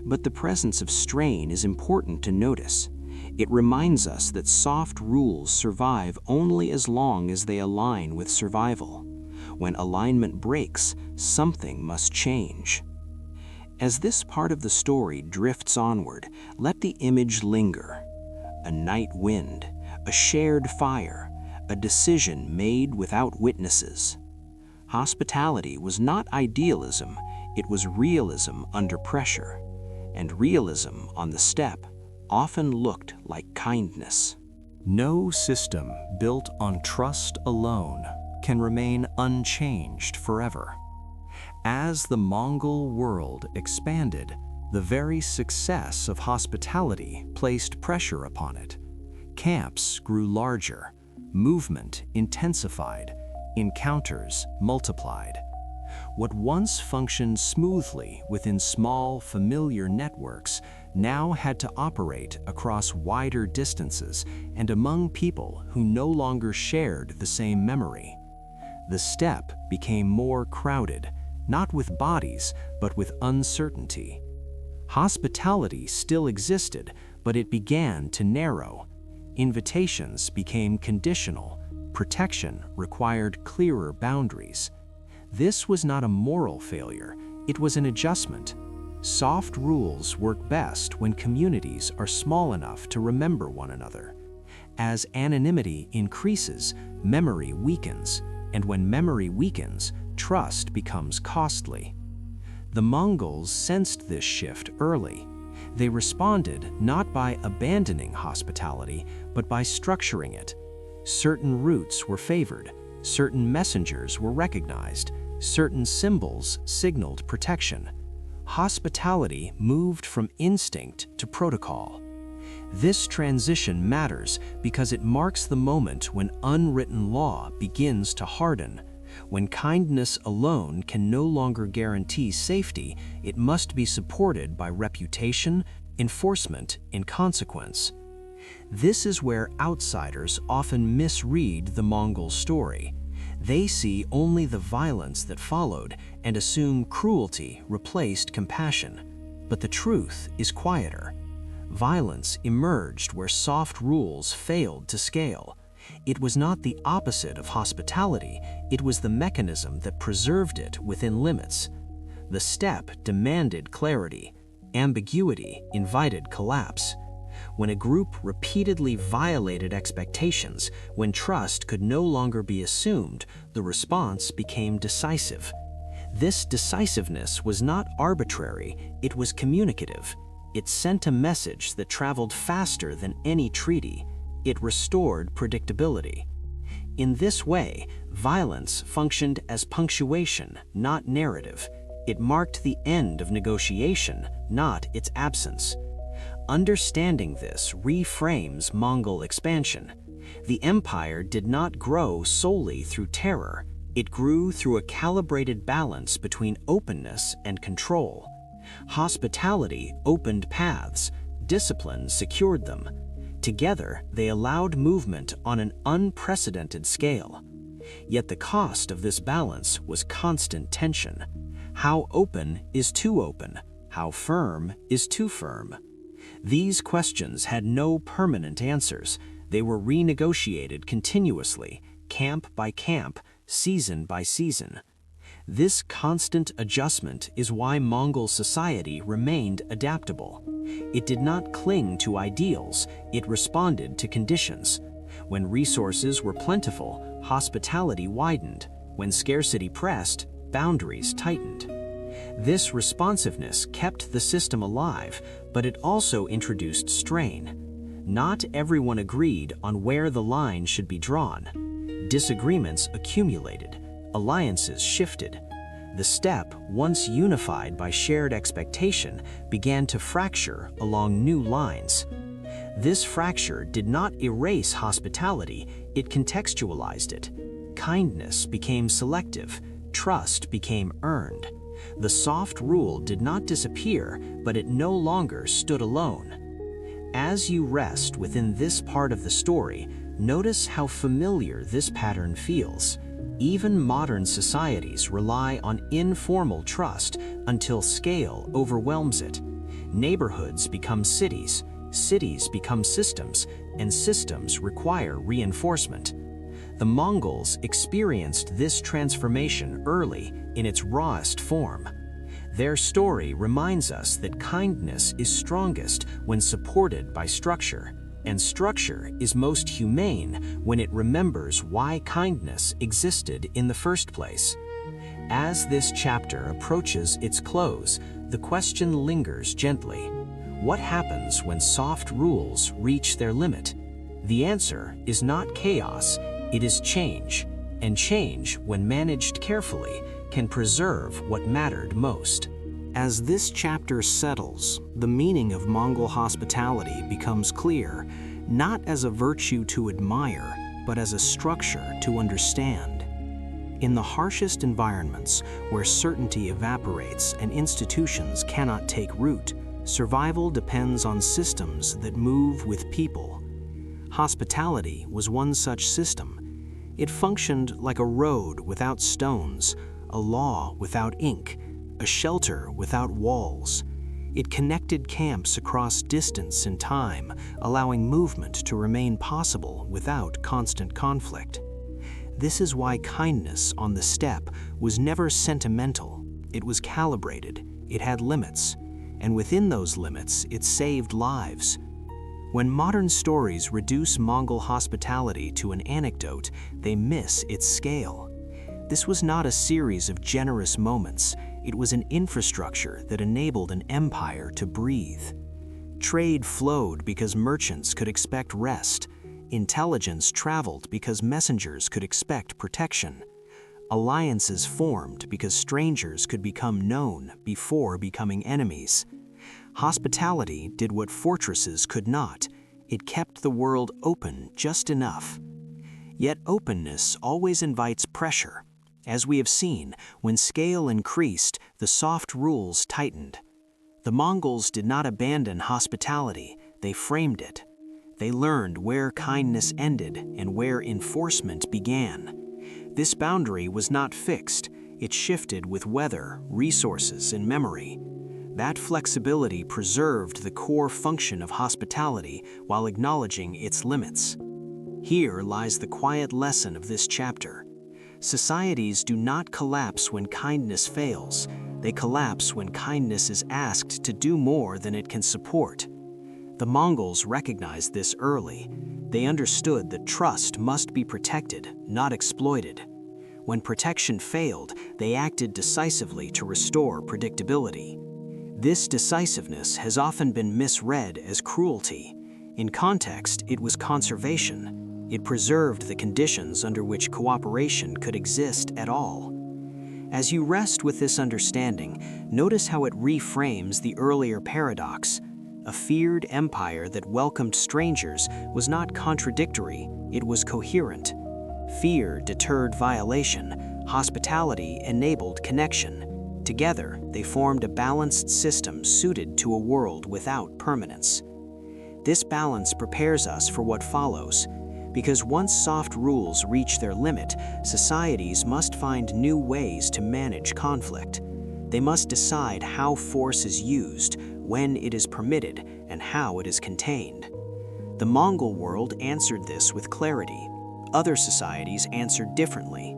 But the presence of strain is important to notice. It reminds us that soft rules survive only as long as they align with survival. When alignment breaks, something must change. As this part of the story drifts onward, let the image linger. A night wind, a shared fire, a decision made without witnesses. Hospitality was not idealism, it was realism under pressure. And realism on the steppe often looked like kindness. No system built on trust alone can remain unchanged forever. As the Mongol world expanded, the very success of hospitality placed pressure upon it. Camps grew larger, movement intensified, encounters multiplied. What once functioned smoothly within small, familiar networks now had to operate across wider distances and among people who no longer shared the same memory. The steppe became more crowded, not with bodies, but with uncertainty. Hospitality still existed, but it began to narrow. Invitations became conditional. Protection required clearer boundaries. This was not a moral failure, it was an adjustment. Soft rules work best when communities are small enough to remember one another. As anonymity increases, memory weakens, and when memory weakens, trust becomes costly. The Mongols sensed this shift early. They responded not by abandoning hospitality, but by structuring it. Certain routes were favored, certain messengers were recognized, certain symbols signaled protection. Hospitality moved from instinct to protocol. This transition matters because it marks the moment when unwritten law begins to harden. When kindness alone can no longer guarantee safety, it must be supported by reputation, enforcement in consequence. This is where outsiders often misread the Mongol story. They see only the violence that followed and assume cruelty replaced compassion. But the truth is quieter. Violence emerged where soft rules failed to scale. It was not the opposite of hospitality, it was the mechanism that preserved it within limits. The steppe demanded clarity. Ambiguity invited collapse. When a group repeatedly violated expectations, when trust could no longer be assumed, the response became decisive. This decisiveness was not arbitrary, it was communicative. It sent a message that traveled faster than any treaty. It restored predictability. In this way, violence functioned as punctuation, not narrative. It marked the end of negotiation, not its absence. Understanding this reframes Mongol expansion. The empire did not grow solely through terror. It grew through a calibrated balance between openness and control. Hospitality opened paths, discipline secured them. Together, they allowed movement on an unprecedented scale. Yet the cost of this balance was constant tension. How open is too open? How firm is too firm? These questions had no permanent answers. They were renegotiated continuously, camp by camp, season by season. This constant adjustment is why Mongol society remained adaptable. It did not cling to ideals, it responded to conditions. When resources were plentiful, hospitality widened. When scarcity pressed, boundaries tightened. This responsiveness kept the system alive, but it also introduced strain. Not everyone agreed on where the line should be drawn. Disagreements accumulated. Alliances shifted. The steppe, once unified by shared expectation, began to fracture along new lines. This fracture did not erase hospitality, it contextualized it. Kindness became selective, trust became earned. The soft rule did not disappear, but it no longer stood alone. As you rest within this part of the story, notice how familiar this pattern feels. Even modern societies rely on informal trust until scale overwhelms it. Neighborhoods become cities, cities become systems, and systems require reinforcement. The Mongols experienced this transformation early in its rawest form. Their story reminds us that kindness is strongest when supported by structure, and structure is most humane when it remembers why kindness existed in the first place. As this chapter approaches its close, the question lingers gently. What happens when soft rules reach their limit? The answer is not chaos, it is change, and change, when managed carefully, can preserve what mattered most. As this chapter settles, the meaning of Mongol hospitality becomes clear, not as a virtue to admire, but as a structure to understand. In the harshest environments, where certainty evaporates and institutions cannot take root, survival depends on systems that move with people. Hospitality was one such system. It functioned like a road without stones, a law without ink, a shelter without walls. It connected camps across distance and time, allowing movement to remain possible without constant conflict. This is why kindness on the steppe was never sentimental. It was calibrated, it had limits, and within those limits, it saved lives. When modern stories reduce Mongol hospitality to an anecdote, they miss its scale. This was not a series of generous moments, it was an infrastructure that enabled an empire to breathe. Trade flowed because merchants could expect rest. Intelligence traveled because messengers could expect protection. Alliances formed because strangers could become known before becoming enemies. Hospitality did what fortresses could not. It kept the world open just enough. Yet openness always invites pressure. As we have seen, when scale increased, the soft rules tightened. The Mongols did not abandon hospitality, they framed it. They learned where kindness ended and where enforcement began. This boundary was not fixed, it shifted with weather, resources, and memory. That flexibility preserved the core function of hospitality while acknowledging its limits. Here lies the quiet lesson of this chapter. Societies do not collapse when kindness fails. They collapse when kindness is asked to do more than it can support. The Mongols recognized this early. They understood that trust must be protected, not exploited. When protection failed, they acted decisively to restore predictability. This decisiveness has often been misread as cruelty. In context, it was conservation. It preserved the conditions under which cooperation could exist at all. As you rest with this understanding, notice how it reframes the earlier paradox. A feared empire that welcomed strangers was not contradictory, it was coherent. Fear deterred violation, hospitality enabled connection. Together, they formed a balanced system suited to a world without permanence. This balance prepares us for what follows. Because once soft rules reach their limit, societies must find new ways to manage conflict. They must decide how force is used, when it is permitted, and how it is contained. The Mongol world answered this with clarity. Other societies answered differently.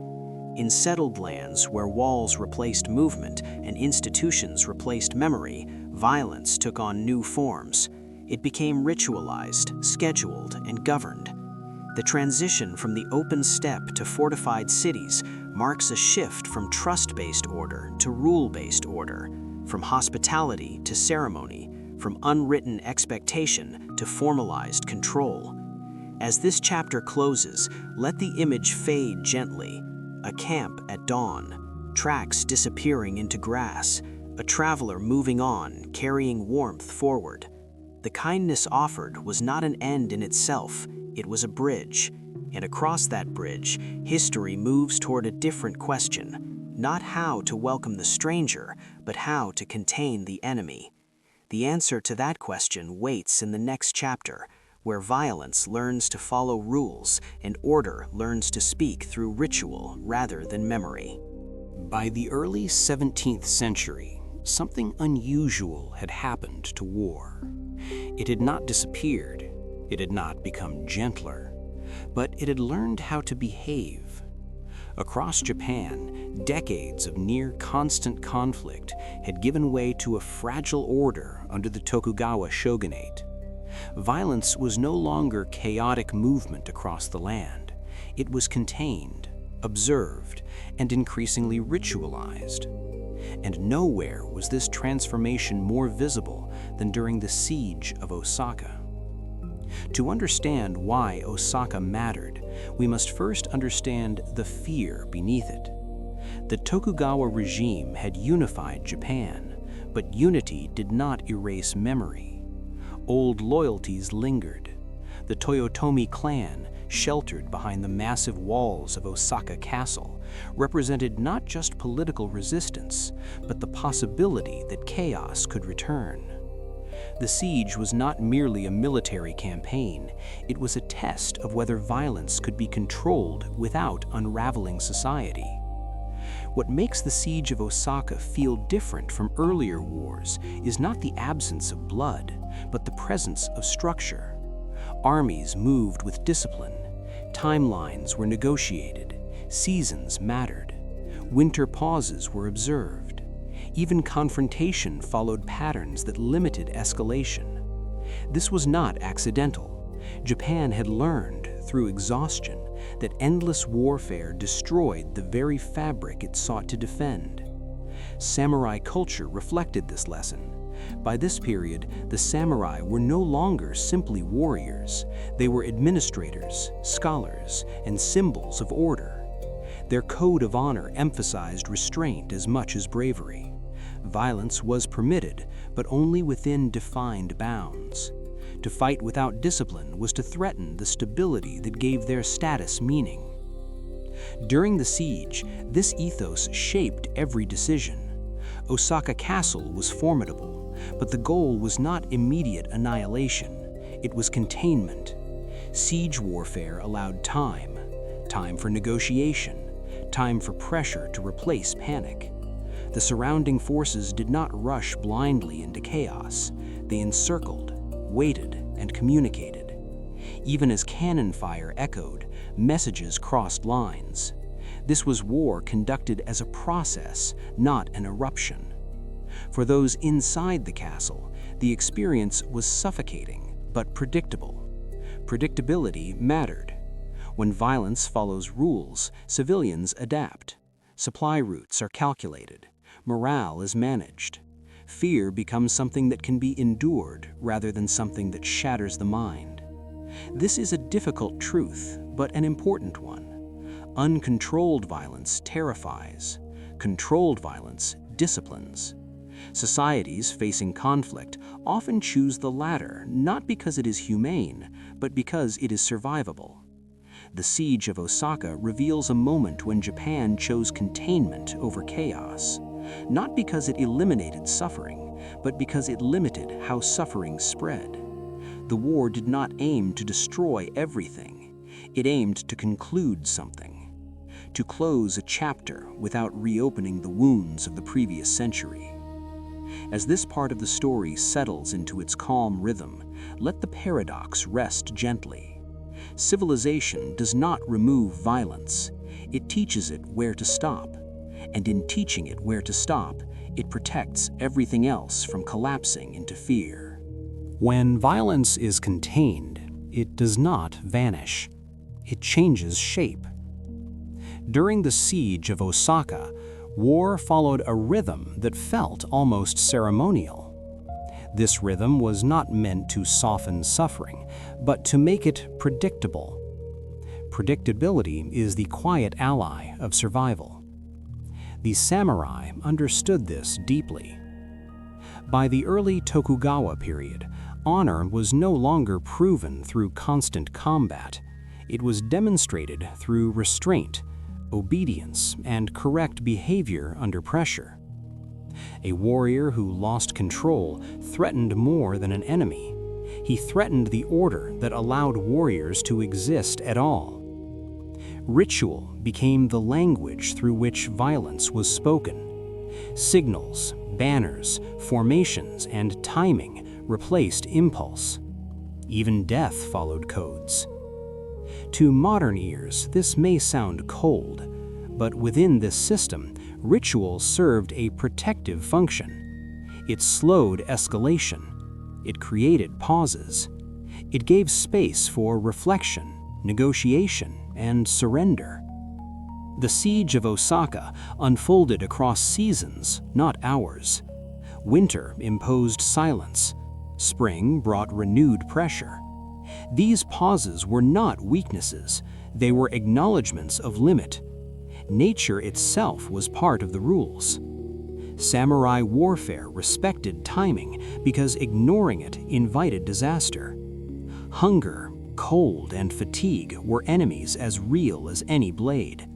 In settled lands where walls replaced movement and institutions replaced memory, violence took on new forms. It became ritualized, scheduled, and governed. The transition from the open steppe to fortified cities marks a shift from trust-based order to rule-based order, from hospitality to ceremony, from unwritten expectation to formalized control. As this chapter closes, let the image fade gently. A camp at dawn, tracks disappearing into grass, a traveler moving on, carrying warmth forward. The kindness offered was not an end in itself, it was a bridge. And across that bridge, history moves toward a different question. Not how to welcome the stranger, but how to contain the enemy. The answer to that question waits in the next chapter, where violence learns to follow rules and order learns to speak through ritual rather than memory. By the early 17th century, something unusual had happened to war. It had not disappeared, it had not become gentler, but it had learned how to behave. Across Japan, decades of near-constant conflict had given way to a fragile order under the Tokugawa shogunate. Violence was no longer chaotic movement across the land. It was contained, observed, and increasingly ritualized. And nowhere was this transformation more visible than during the siege of Osaka. To understand why Osaka mattered, we must first understand the fear beneath it. The Tokugawa regime had unified Japan, but unity did not erase memory. Old loyalties lingered. The Toyotomi clan, sheltered behind the massive walls of Osaka Castle, represented not just political resistance, but the possibility that chaos could return. The siege was not merely a military campaign, it was a test of whether violence could be controlled without unraveling society. What makes the siege of Osaka feel different from earlier wars is not the absence of blood, but the presence of structure. Armies moved with discipline, timelines were negotiated, seasons mattered, winter pauses were observed. Even confrontation followed patterns that limited escalation. This was not accidental. Japan had learned, through exhaustion, that endless warfare destroyed the very fabric it sought to defend. Samurai culture reflected this lesson. By this period, the samurai were no longer simply warriors. They were administrators, scholars, and symbols of order. Their code of honor emphasized restraint as much as bravery. Violence was permitted, but only within defined bounds. To fight without discipline was to threaten the stability that gave their status meaning. During the siege, this ethos shaped every decision. Osaka Castle was formidable, but the goal was not immediate annihilation. It was containment. Siege warfare allowed time for negotiation, time for pressure to replace panic. The surrounding forces did not rush blindly into chaos. They encircled, waited, and communicated. Even as cannon fire echoed, messages crossed lines. This was war conducted as a process, not an eruption. For those inside the castle, the experience was suffocating, but predictable. Predictability mattered. When violence follows rules, civilians adapt. Supply routes are calculated. Morale is managed. Fear becomes something that can be endured rather than something that shatters the mind. This is a difficult truth, but an important one. Uncontrolled violence terrifies. Controlled violence disciplines. Societies facing conflict often choose the latter, not because it is humane, but because it is survivable. The siege of Osaka reveals a moment when Japan chose containment over chaos, not because it eliminated suffering, but because it limited how suffering spread. The war did not aim to destroy everything. It aimed to conclude something, to close a chapter without reopening the wounds of the previous century. As this part of the story settles into its calm rhythm, let the paradox rest gently. Civilization does not remove violence. It teaches it where to stop. And in teaching it where to stop, it protects everything else from collapsing into fear. When violence is contained, it does not vanish. It changes shape. During the siege of Osaka, war followed a rhythm that felt almost ceremonial. This rhythm was not meant to soften suffering, but to make it predictable. Predictability is the quiet ally of survival. The samurai understood this deeply. By the early Tokugawa period, honor was no longer proven through constant combat. It was demonstrated through restraint, obedience, and correct behavior under pressure. A warrior who lost control threatened more than an enemy. He threatened the order that allowed warriors to exist at all. Ritual became the language through which violence was spoken. Signals, banners, formations, and timing replaced impulse. Even death followed codes. To modern ears, this may sound cold, but within this system, ritual served a protective function. It slowed escalation. It created pauses. It gave space for reflection, negotiation, and surrender. The siege of Osaka unfolded across seasons, not hours. Winter imposed silence. Spring brought renewed pressure. These pauses were not weaknesses. They were acknowledgments of limit. Nature itself was part of the rules. Samurai warfare respected timing because ignoring it invited disaster. Hunger, cold, and fatigue were enemies as real as any blade.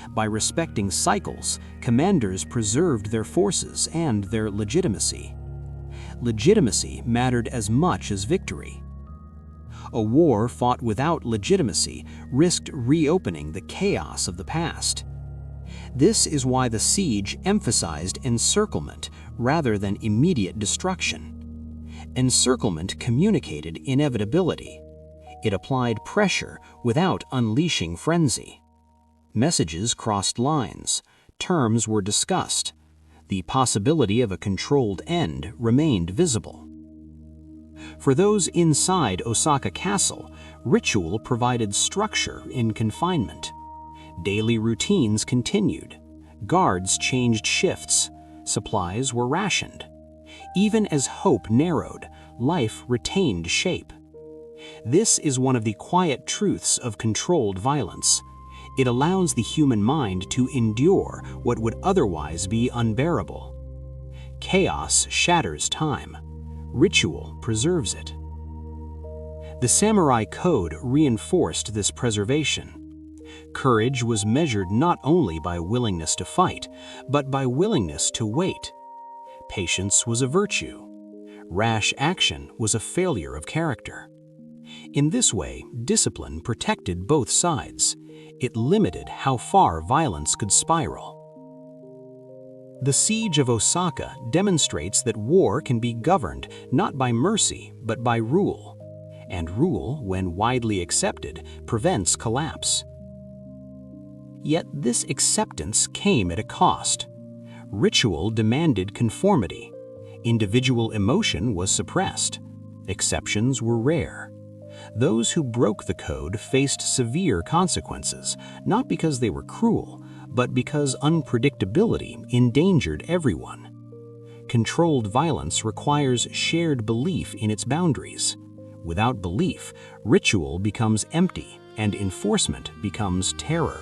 By respecting cycles, commanders preserved their forces and their legitimacy. Legitimacy mattered as much as victory. A war fought without legitimacy risked reopening the chaos of the past. This is why the siege emphasized encirclement rather than immediate destruction. Encirclement communicated inevitability. It applied pressure without unleashing frenzy. Messages crossed lines. Terms were discussed. The possibility of a controlled end remained visible. For those inside Osaka Castle, ritual provided structure in confinement. Daily routines continued. Guards changed shifts. Supplies were rationed. Even as hope narrowed, life retained shape. This is one of the quiet truths of controlled violence. It allows the human mind to endure what would otherwise be unbearable. Chaos shatters time. Ritual preserves it. The samurai code reinforced this preservation. Courage was measured not only by willingness to fight, but by willingness to wait. Patience was a virtue. Rash action was a failure of character. In this way, discipline protected both sides. It limited how far violence could spiral. The siege of Osaka demonstrates that war can be governed not by mercy, but by rule. And rule, when widely accepted, prevents collapse. Yet this acceptance came at a cost. Ritual demanded conformity. Individual emotion was suppressed. Exceptions were rare. Those who broke the code faced severe consequences, not because they were cruel, but because unpredictability endangered everyone. Controlled violence requires shared belief in its boundaries. Without belief, ritual becomes empty and enforcement becomes terror.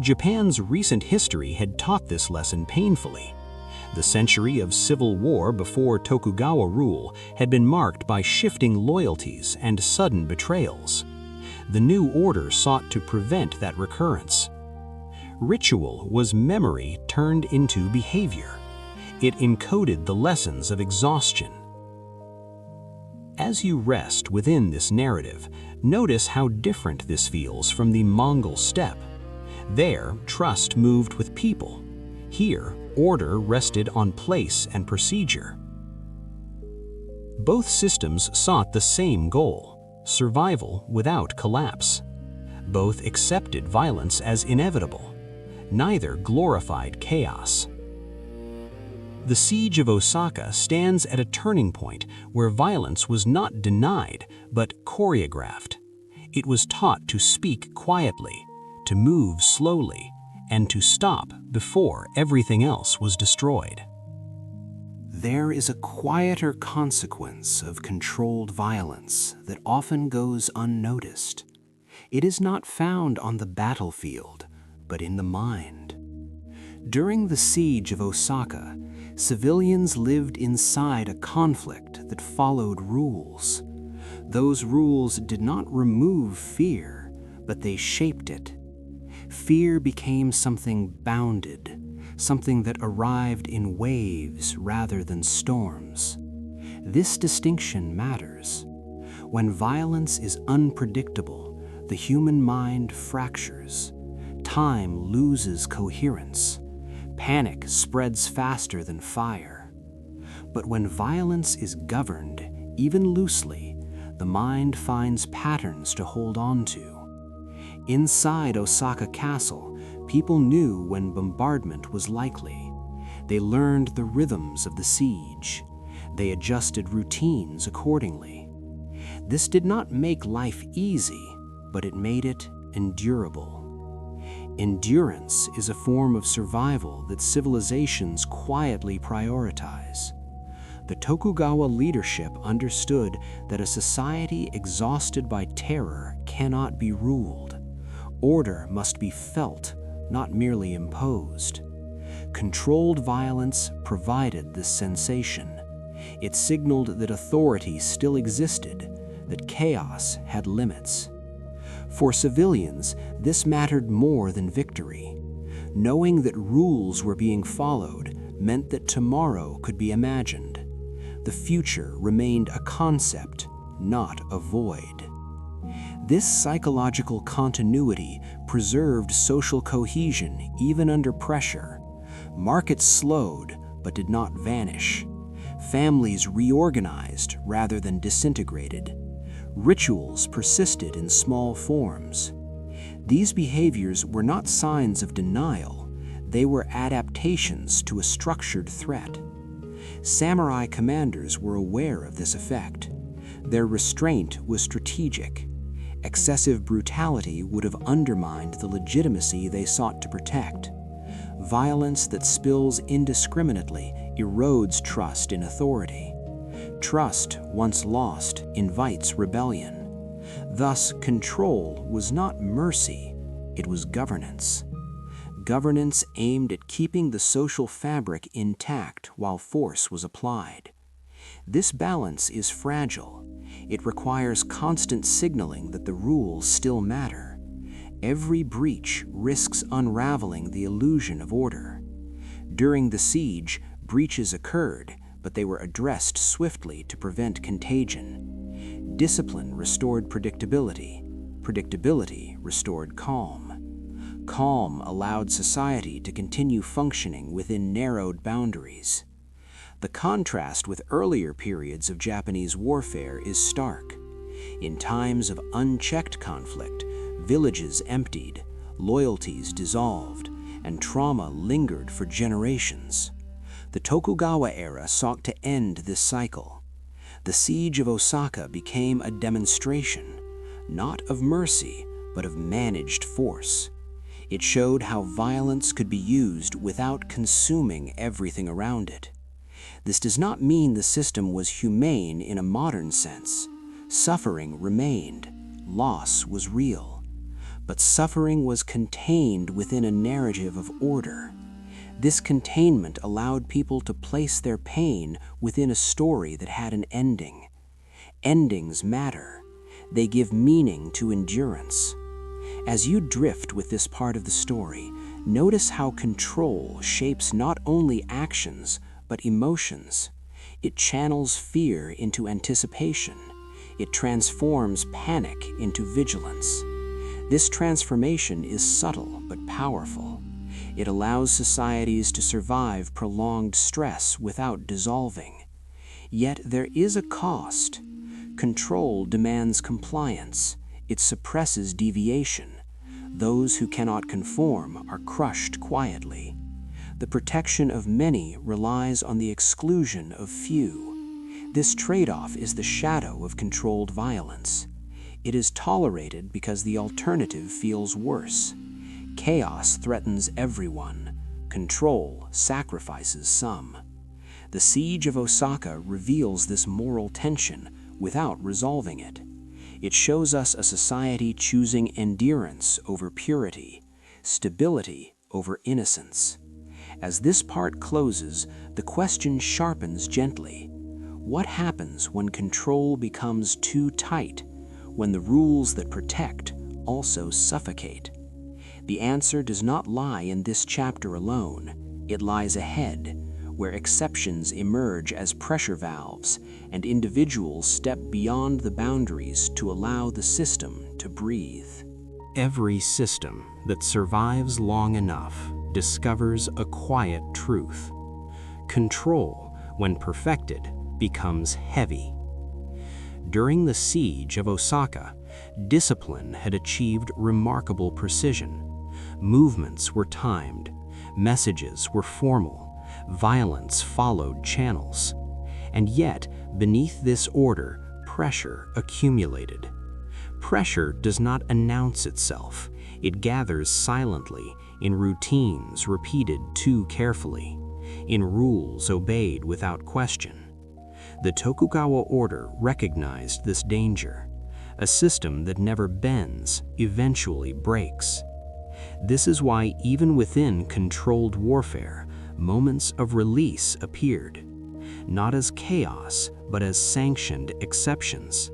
Japan's recent history had taught this lesson painfully. The century of civil war before Tokugawa rule had been marked by shifting loyalties and sudden betrayals. The new order sought to prevent that recurrence. Ritual was memory turned into behavior. It encoded the lessons of exhaustion. As you rest within this narrative, notice how different this feels from the Mongol steppe. There, trust moved with people. Here, order rested on place and procedure. Both systems sought the same goal: survival without collapse. Both accepted violence as inevitable. Neither glorified chaos. The siege of Osaka stands at a turning point where violence was not denied, but choreographed. It was taught to speak quietly, to move slowly, and to stop before everything else was destroyed. There is a quieter consequence of controlled violence that often goes unnoticed. It is not found on the battlefield, but in the mind. During the siege of Osaka, civilians lived inside a conflict that followed rules. Those rules did not remove fear, but they shaped it. Fear became something bounded, something that arrived in waves rather than storms. This distinction matters. When violence is unpredictable, the human mind fractures. Time loses coherence. Panic spreads faster than fire. But when violence is governed, even loosely, the mind finds patterns to hold on to. Inside Osaka Castle, people knew when bombardment was likely. They learned the rhythms of the siege. They adjusted routines accordingly. This did not make life easy, but it made it endurable. Endurance is a form of survival that civilizations quietly prioritize. The Tokugawa leadership understood that a society exhausted by terror cannot be ruled. Order must be felt, not merely imposed. Controlled violence provided this sensation. It signaled that authority still existed, that chaos had limits. For civilians, this mattered more than victory. Knowing that rules were being followed meant that tomorrow could be imagined. The future remained a concept, not a void. This psychological continuity preserved social cohesion even under pressure. Markets slowed but did not vanish. Families reorganized rather than disintegrated. Rituals persisted in small forms. These behaviors were not signs of denial. They were adaptations to a structured threat. Samurai commanders were aware of this effect. Their restraint was strategic. Excessive brutality would have undermined the legitimacy they sought to protect. Violence that spills indiscriminately erodes trust in authority. Trust, once lost, invites rebellion. Thus, control was not mercy, it was governance. Governance aimed at keeping the social fabric intact while force was applied. This balance is fragile. It requires constant signaling that the rules still matter. Every breach risks unraveling the illusion of order. During the siege, breaches occurred, but they were addressed swiftly to prevent contagion. Discipline restored predictability. Predictability restored calm. Calm allowed society to continue functioning within narrowed boundaries. The contrast with earlier periods of Japanese warfare is stark. In times of unchecked conflict, villages emptied, loyalties dissolved, and trauma lingered for generations. The Tokugawa era sought to end this cycle. The siege of Osaka became a demonstration, not of mercy, but of managed force. It showed how violence could be used without consuming everything around it. This does not mean the system was humane in a modern sense. Suffering remained, loss was real. But suffering was contained within a narrative of order. This containment allowed people to place their pain within a story that had an ending. Endings matter. They give meaning to endurance. As you drift with this part of the story, notice how control shapes not only actions, but emotions. It channels fear into anticipation. It transforms panic into vigilance. This transformation is subtle but powerful. It allows societies to survive prolonged stress without dissolving. Yet there is a cost. Control demands compliance. It suppresses deviation. Those who cannot conform are crushed quietly. The protection of many relies on the exclusion of few. This trade-off is the shadow of controlled violence. It is tolerated because the alternative feels worse. Chaos threatens everyone. Control sacrifices some. The siege of Osaka reveals this moral tension without resolving it. It shows us a society choosing endurance over purity, stability over innocence. As this part closes, the question sharpens gently. What happens when control becomes too tight, when the rules that protect also suffocate? The answer does not lie in this chapter alone. It lies ahead, where exceptions emerge as pressure valves and individuals step beyond the boundaries to allow the system to breathe. Every system that survives long enough discovers a quiet truth. Control, when perfected, becomes heavy. During the siege of Osaka, discipline had achieved remarkable precision. Movements were timed, messages were formal, violence followed channels. And yet, beneath this order, pressure accumulated. Pressure does not announce itself. It gathers silently in routines repeated too carefully, in rules obeyed without question. The Tokugawa order recognized this danger. A system that never bends eventually breaks. This is why even within controlled warfare, moments of release appeared, not as chaos, but as sanctioned exceptions.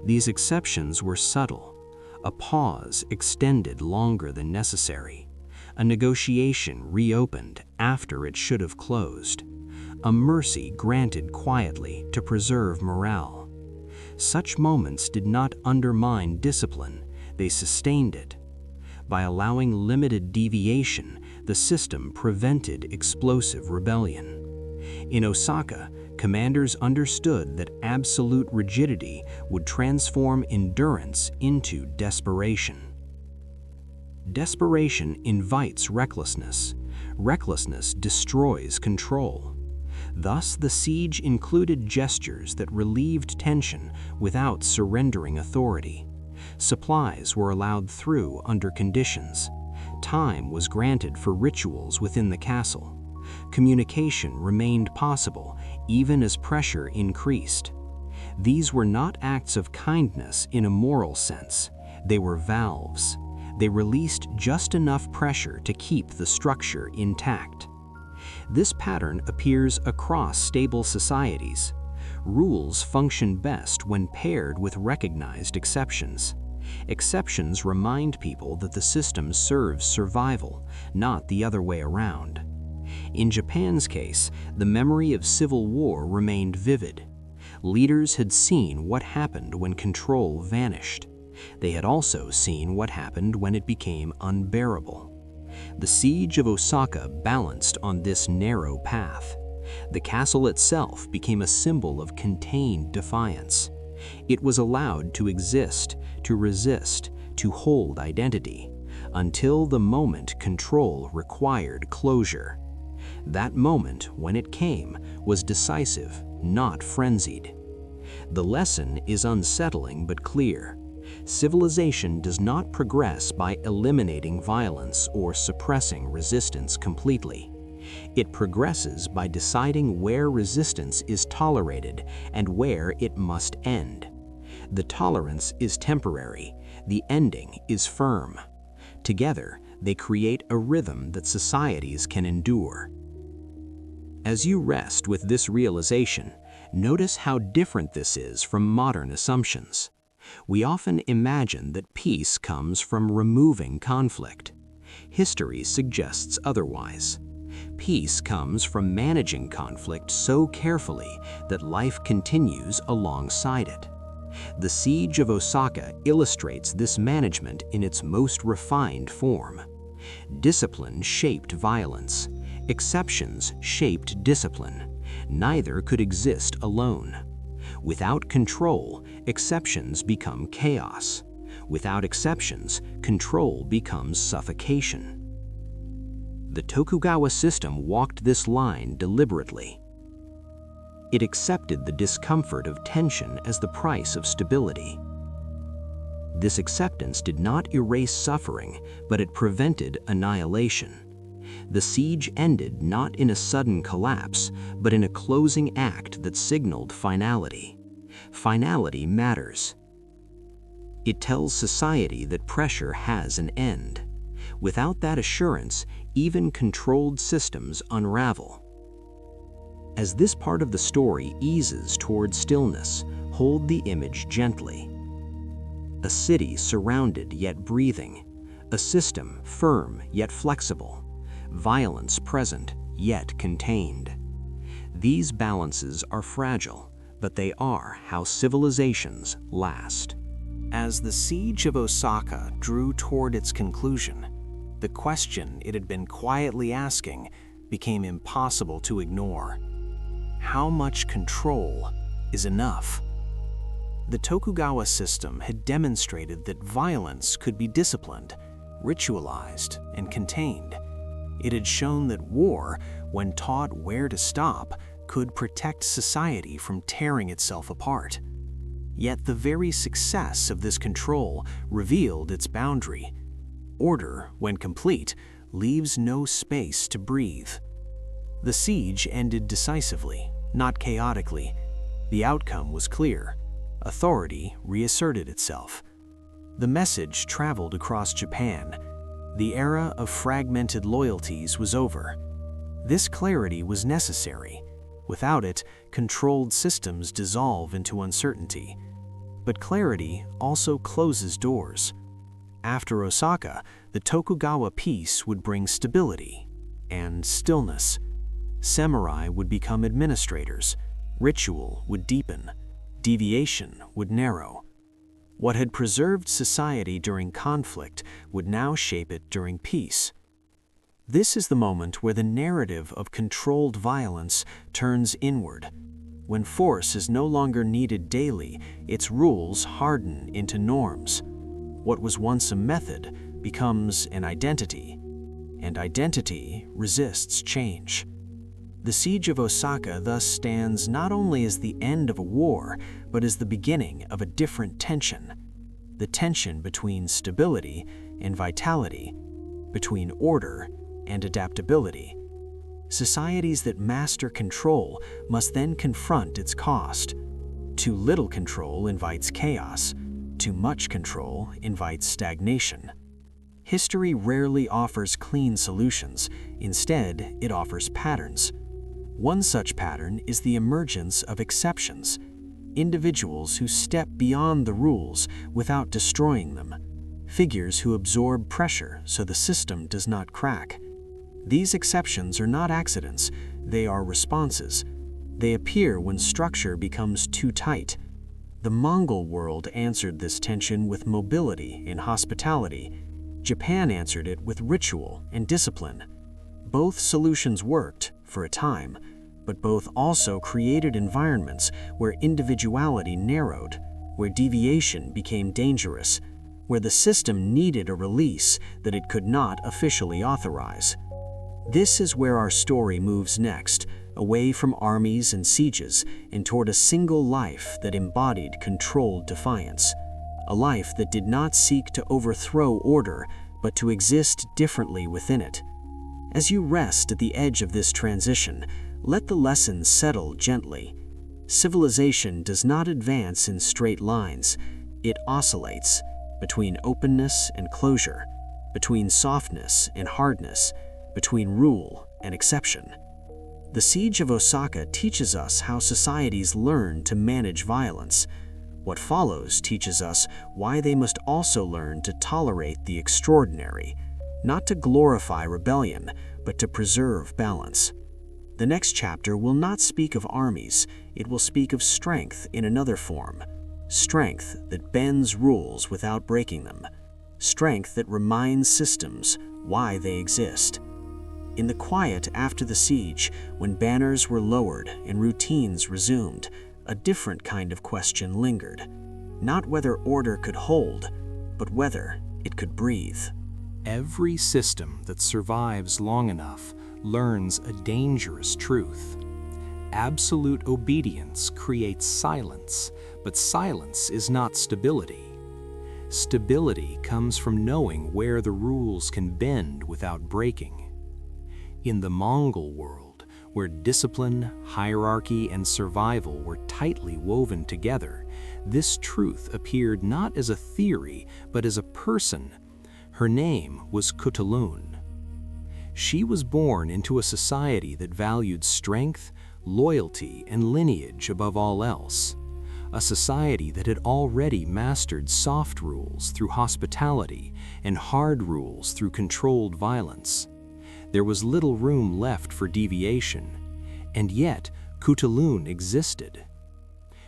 These exceptions were subtle. A pause extended longer than necessary. A negotiation reopened after it should have closed. A mercy granted quietly to preserve morale. Such moments did not undermine discipline, they sustained it. By allowing limited deviation, the system prevented explosive rebellion. In Osaka, commanders understood that absolute rigidity would transform endurance into desperation. Desperation invites recklessness. Recklessness destroys control. Thus, the siege included gestures that relieved tension without surrendering authority. Supplies were allowed through under conditions. Time was granted for rituals within the castle. Communication remained possible even as pressure increased. These were not acts of kindness in a moral sense. They were valves. They released just enough pressure to keep the structure intact. This pattern appears across stable societies. Rules function best when paired with recognized exceptions. Exceptions remind people that the system serves survival, not the other way around. In Japan's case, the memory of civil war remained vivid. Leaders had seen what happened when control vanished. They had also seen what happened when it became unbearable. The siege of Osaka balanced on this narrow path. The castle itself became a symbol of contained defiance. It was allowed to exist, to resist, to hold identity, until the moment control required closure. That moment, when it came, was decisive, not frenzied. The lesson is unsettling but clear. Civilization does not progress by eliminating violence or suppressing resistance completely. It progresses by deciding where resistance is tolerated and where it must end. The tolerance is temporary, the ending is firm. Together, they create a rhythm that societies can endure. As you rest with this realization, notice how different this is from modern assumptions. We often imagine that peace comes from removing conflict. History suggests otherwise. Peace comes from managing conflict so carefully that life continues alongside it. The siege of Osaka illustrates this management in its most refined form. Discipline shaped violence. Exceptions shaped discipline. Neither could exist alone. Without control, exceptions become chaos. Without exceptions, control becomes suffocation. The Tokugawa system walked this line deliberately. It accepted the discomfort of tension as the price of stability. This acceptance did not erase suffering, but it prevented annihilation. The siege ended not in a sudden collapse, but in a closing act that signaled finality. Finality matters. It tells society that pressure has an end. Without that assurance, even controlled systems unravel. As this part of the story eases toward stillness, hold the image gently. A city surrounded yet breathing, a system firm yet flexible, violence present yet contained. These balances are fragile, but they are how civilizations last. As the siege of Osaka drew toward its conclusion, the question it had been quietly asking became impossible to ignore. How much control is enough? The Tokugawa system had demonstrated that violence could be disciplined, ritualized, and contained. It had shown that war, when taught where to stop, could protect society from tearing itself apart. Yet the very success of this control revealed its boundary. Order, when complete, leaves no space to breathe. The siege ended decisively, not chaotically. The outcome was clear. Authority reasserted itself. The message traveled across Japan. The era of fragmented loyalties was over. This clarity was necessary. Without it, controlled systems dissolve into uncertainty. But clarity also closes doors. After Osaka, the Tokugawa peace would bring stability and stillness. Samurai would become administrators. Ritual would deepen. Deviation would narrow. What had preserved society during conflict would now shape it during peace. This is the moment where the narrative of controlled violence turns inward. When force is no longer needed daily, its rules harden into norms. What was once a method becomes an identity, and identity resists change. The siege of Osaka thus stands not only as the end of a war, but as the beginning of a different tension. The tension between stability and vitality, between order and adaptability. Societies that master control must then confront its cost. Too little control invites chaos. Too much control invites stagnation. History rarely offers clean solutions. Instead, it offers patterns. One such pattern is the emergence of exceptions. individuals who step beyond the rules without destroying them, figures who absorb pressure so the system does not crack. These exceptions are not accidents, they are responses. They appear when structure becomes too tight. The Mongol world answered this tension with mobility and hospitality. Japan answered it with ritual and discipline. Both solutions worked for a time, but both also created environments where individuality narrowed, where deviation became dangerous, where the system needed a release that it could not officially authorize. This is where our story moves next, away from armies and sieges and toward a single life that embodied controlled defiance, a life that did not seek to overthrow order, but to exist differently within it. As you rest at the edge of this transition, let the lessons settle gently. Civilization does not advance in straight lines. It oscillates between openness and closure, between softness and hardness, between rule and exception. The siege of Osaka teaches us how societies learn to manage violence. What follows teaches us why they must also learn to tolerate the extraordinary, not to glorify rebellion, but to preserve balance. The next chapter will not speak of armies, it will speak of strength in another form. Strength that bends rules without breaking them. Strength that reminds systems why they exist. In the quiet after the siege, when banners were lowered and routines resumed, a different kind of question lingered. Not whether order could hold, but whether it could breathe. Every system that survives long enough learns a dangerous truth. Absolute obedience creates silence, but silence is not stability. Stability comes from knowing where the rules can bend without breaking. In the Mongol world, where discipline, hierarchy, and survival were tightly woven together, this truth appeared not as a theory, but as a person. Her name was Khutulun. She was born into a society that valued strength, loyalty, and lineage above all else. A society that had already mastered soft rules through hospitality and hard rules through controlled violence. There was little room left for deviation, and yet Khutulun existed.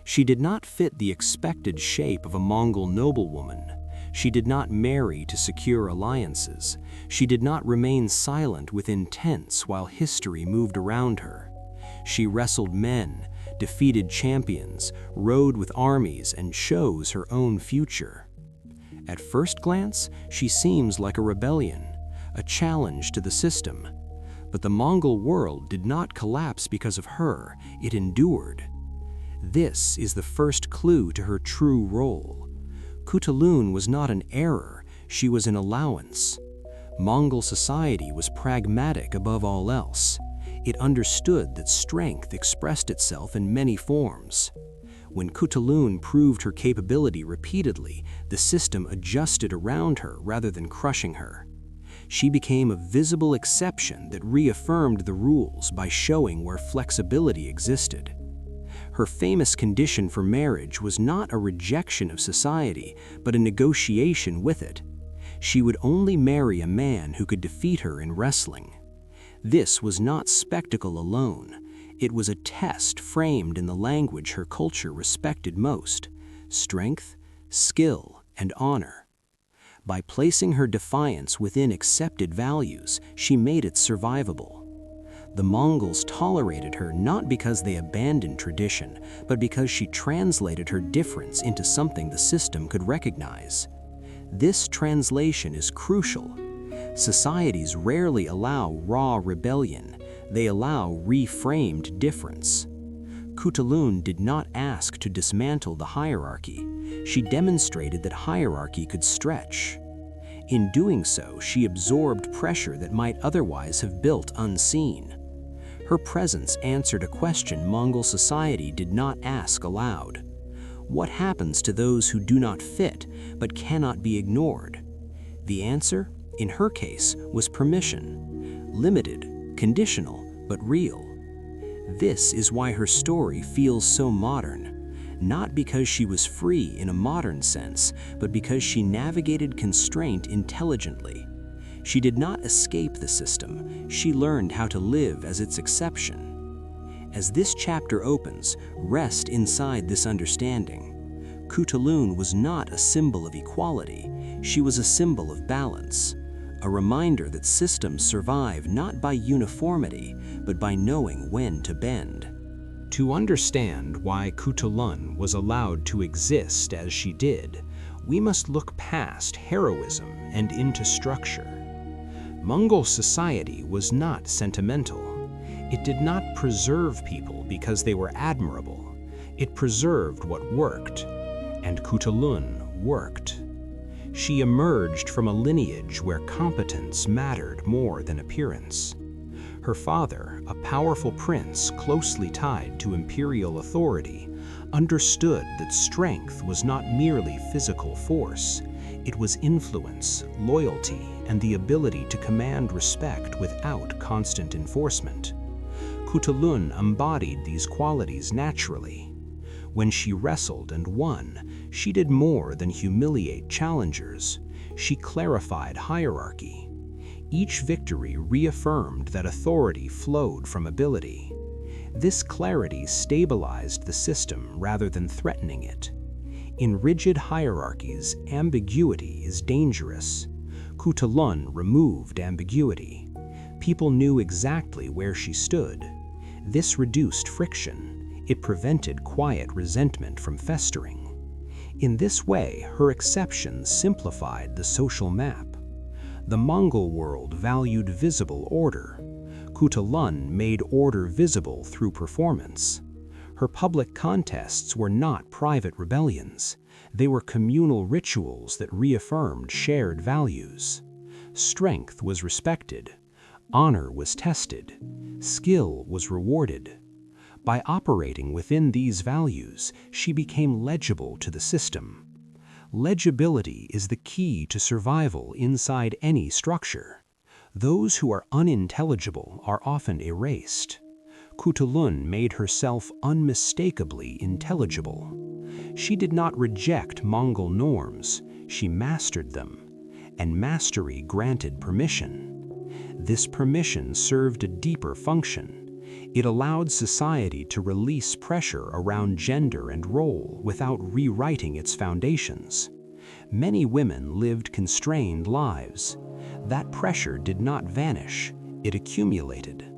She did not fit the expected shape of a Mongol noblewoman. She did not marry to secure alliances. She did not remain silent within tents while history moved around her. She wrestled men, defeated champions, rode with armies, and chose her own future. At first glance, she seems like a rebellion, a challenge to the system. But the Mongol world did not collapse because of her, it endured. This is the first clue to her true role. Khutulun was not an error, she was an allowance. Mongol society was pragmatic above all else. It understood that strength expressed itself in many forms. When Khutulun proved her capability repeatedly, the system adjusted around her rather than crushing her. She became a visible exception that reaffirmed the rules by showing where flexibility existed. Her famous condition for marriage was not a rejection of society, but a negotiation with it. She would only marry a man who could defeat her in wrestling. This was not spectacle alone. It was a test framed in the language her culture respected most: strength, skill, and honor. By placing her defiance within accepted values, she made it survivable. The Mongols tolerated her not because they abandoned tradition, but because she translated her difference into something the system could recognize. This translation is crucial. Societies rarely allow raw rebellion, they allow reframed difference. Khutulun did not ask to dismantle the hierarchy. She demonstrated that hierarchy could stretch. In doing so, she absorbed pressure that might otherwise have built unseen. Her presence answered a question Mongol society did not ask aloud. What happens to those who do not fit but cannot be ignored? The answer, in her case, was permission. Limited, conditional, but real. This is why her story feels so modern. not because she was free in a modern sense, but because she navigated constraint intelligently. She did not escape the system, she learned how to live as its exception. As this chapter opens, rest inside this understanding. Khutulun was not a symbol of equality, she was a symbol of balance, a reminder that systems survive not by uniformity, but by knowing when to bend. To understand why Khutulun was allowed to exist as she did, we must look past heroism and into structure. Mongol society was not sentimental. It did not preserve people because they were admirable. It preserved what worked, and Khutulun worked. She emerged from a lineage where competence mattered more than appearance. Her father, a powerful prince closely tied to imperial authority, understood that strength was not merely physical force. It was influence, loyalty, and the ability to command respect without constant enforcement. Khutulun embodied these qualities naturally. When she wrestled and won, she did more than humiliate challengers. She clarified hierarchy. Each victory reaffirmed that authority flowed from ability. This clarity stabilized the system rather than threatening it. In rigid hierarchies, ambiguity is dangerous. Khutulun removed ambiguity. People knew exactly where she stood. This reduced friction. It prevented quiet resentment from festering. In this way, her exceptions simplified the social map. The Mongol world valued visible order. Khutulun made order visible through performance. Her public contests were not private rebellions. They were communal rituals that reaffirmed shared values. Strength was respected. Honor was tested. Skill was rewarded. By operating within these values, she became legible to the system. Legibility is the key to survival inside any structure. Those who are unintelligible are often erased. Khutulun made herself unmistakably intelligible. She did not reject Mongol norms, she mastered them, and mastery granted permission. This permission served a deeper function. It allowed society to release pressure around gender and role without rewriting its foundations. Many women lived constrained lives. That pressure did not vanish, it accumulated.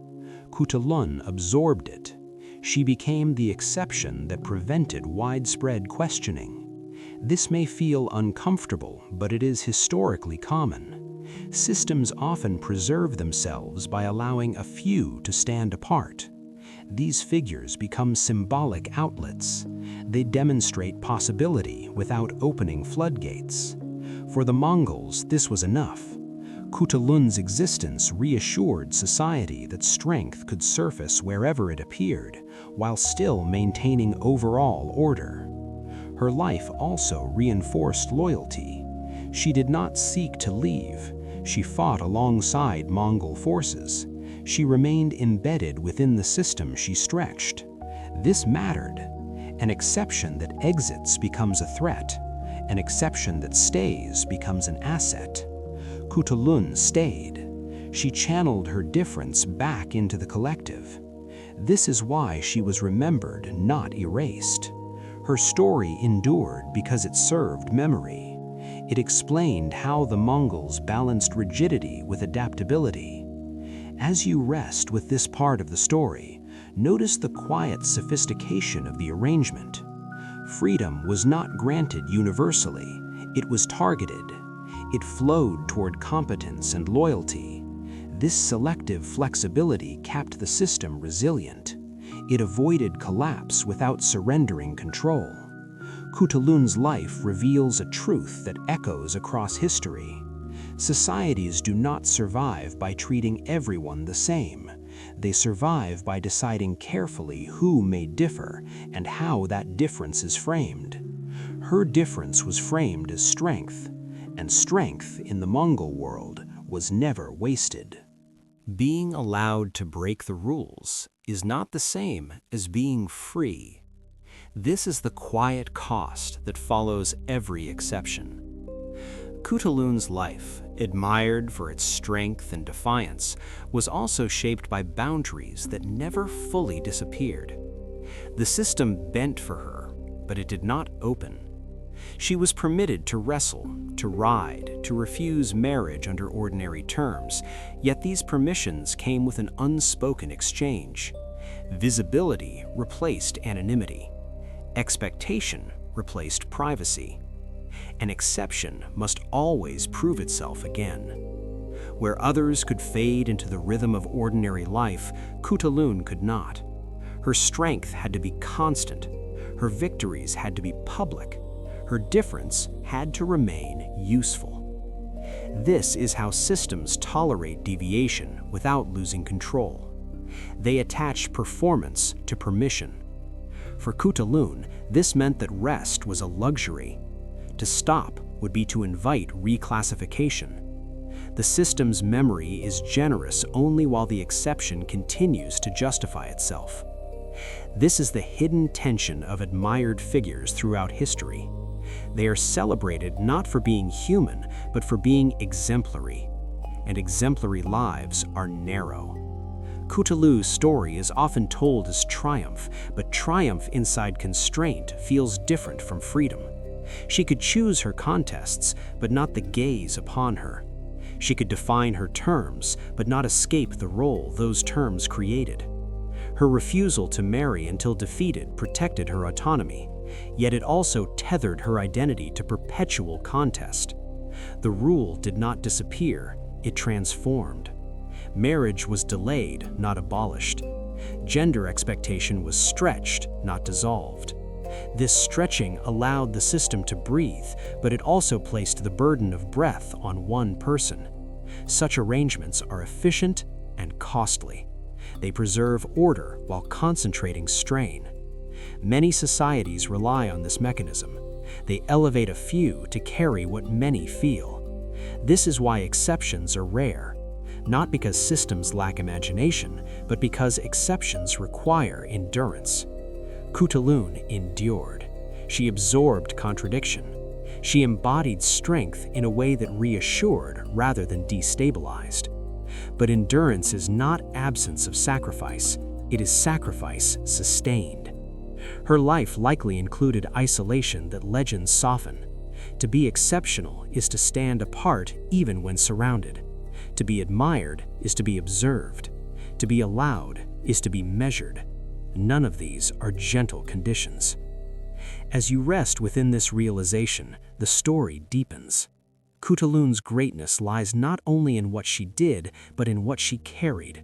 Khutulun absorbed it. She became the exception that prevented widespread questioning. This may feel uncomfortable, but it is historically common. Systems often preserve themselves by allowing a few to stand apart. These figures become symbolic outlets. They demonstrate possibility without opening floodgates. For the Mongols, this was enough. Khutulun's existence reassured society that strength could surface wherever it appeared, while still maintaining overall order. Her life also reinforced loyalty. She did not seek to leave. She fought alongside Mongol forces. She remained embedded within the system she stretched. This mattered. An exception that exits becomes a threat. An exception that stays becomes an asset. Khutulun stayed. She channeled her difference back into the collective. This is why she was remembered, not erased. Her story endured because it served memory. It explained how the Mongols balanced rigidity with adaptability. As you rest with this part of the story, notice the quiet sophistication of the arrangement. Freedom was not granted universally, it was targeted. It flowed toward competence and loyalty. This selective flexibility kept the system resilient. It avoided collapse without surrendering control. Khutulun's life reveals a truth that echoes across history. Societies do not survive by treating everyone the same. They survive by deciding carefully who may differ and how that difference is framed. Her difference was framed as strength, and strength in the Mongol world was never wasted. Being allowed to break the rules is not the same as being free. This is the quiet cost that follows every exception. Khutulun's life, admired for its strength and defiance, was also shaped by boundaries that never fully disappeared. The system bent for her, but it did not open. She was permitted to wrestle, to ride, to refuse marriage under ordinary terms, yet these permissions came with an unspoken exchange. Visibility replaced anonymity. Expectation replaced privacy. An exception must always prove itself again. Where others could fade into the rhythm of ordinary life, Khutulun could not. Her strength had to be constant. Her victories had to be public. Her difference had to remain useful. This is how systems tolerate deviation without losing control. They attach performance to permission. For Khutulun, this meant that rest was a luxury. To stop would be to invite reclassification. The system's memory is generous only while the exception continues to justify itself. This is the hidden tension of admired figures throughout history. They are celebrated not for being human, but for being exemplary. And exemplary lives are narrow. Khutulun's story is often told as triumph, but triumph inside constraint feels different from freedom. She could choose her contests, but not the gaze upon her. She could define her terms, but not escape the role those terms created. Her refusal to marry until defeated protected her autonomy, yet it also tethered her identity to perpetual contest. The rule did not disappear, it transformed. Marriage was delayed, not abolished. Gender expectation was stretched, not dissolved. This stretching allowed the system to breathe, but it also placed the burden of breath on one person. Such arrangements are efficient and costly. They preserve order while concentrating strain. Many societies rely on this mechanism. They elevate a few to carry what many feel. This is why exceptions are rare, not because systems lack imagination, but because exceptions require endurance. Khutulun endured. She absorbed contradiction. She embodied strength in a way that reassured rather than destabilized. But endurance is not absence of sacrifice. It is sacrifice sustained. Her life likely included isolation that legends soften. To be exceptional is to stand apart even when surrounded. To be admired is to be observed. To be allowed is to be measured. None of these are gentle conditions. As you rest within this realization, the story deepens. Khutulun's greatness lies not only in what she did, but in what she carried.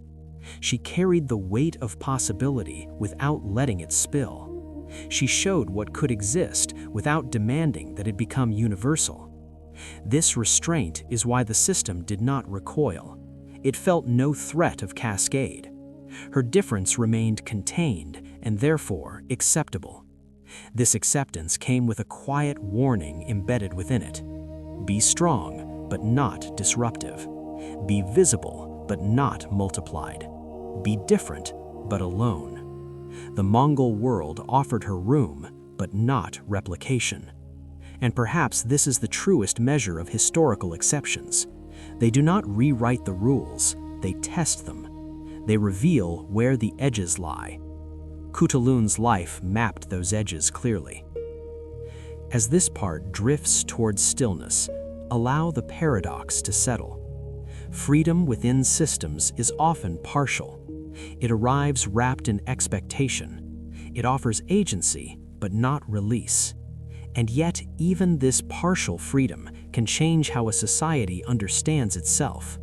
She carried the weight of possibility without letting it spill. She showed what could exist without demanding that it become universal. This restraint is why the system did not recoil. It felt no threat of cascade. Her difference remained contained and therefore acceptable. This acceptance came with a quiet warning embedded within it. Be strong, but not disruptive. Be visible, but not multiplied. Be different, but alone. The Mongol world offered her room, but not replication. And perhaps this is the truest measure of historical exceptions. They do not rewrite the rules, they test them. They reveal where the edges lie. Khutulun's life mapped those edges clearly. As this part drifts towards stillness, allow the paradox to settle. Freedom within systems is often partial. It arrives wrapped in expectation. It offers agency, but not release. And yet, even this partial freedom can change how a society understands itself.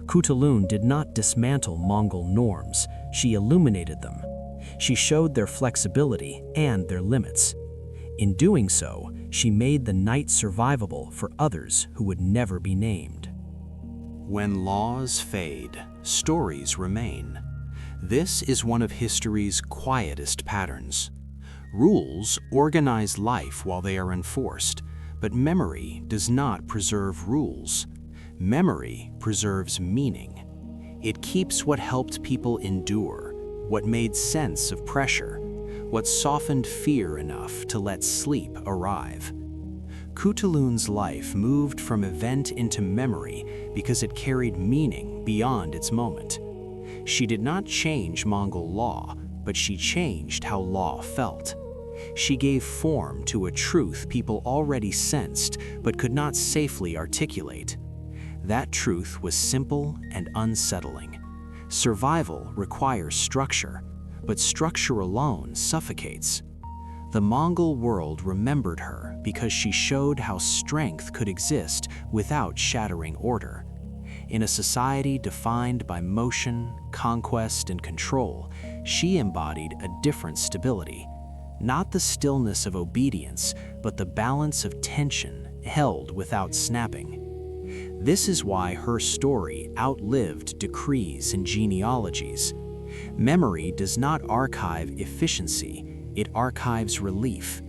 Khutulun did not dismantle Mongol norms, she illuminated them. She showed their flexibility and their limits. In doing so, she made the night survivable for others who would never be named. When laws fade, stories remain. This is one of history's quietest patterns. Rules organize life while they are enforced, but memory does not preserve rules. Memory preserves meaning. It keeps what helped people endure, what made sense of pressure, what softened fear enough to let sleep arrive. Khutulun's life moved from event into memory because it carried meaning beyond its moment. She did not change Mongol law, but she changed how law felt. She gave form to a truth people already sensed but could not safely articulate. That truth was simple and unsettling. Survival requires structure, but structure alone suffocates. The Mongol world remembered her because she showed how strength could exist without shattering order. In a society defined by motion, conquest, and control, she embodied a different stability. Not the stillness of obedience, but the balance of tension held without snapping. This is why her story outlived decrees and genealogies. Memory does not archive efficiency, it archives relief.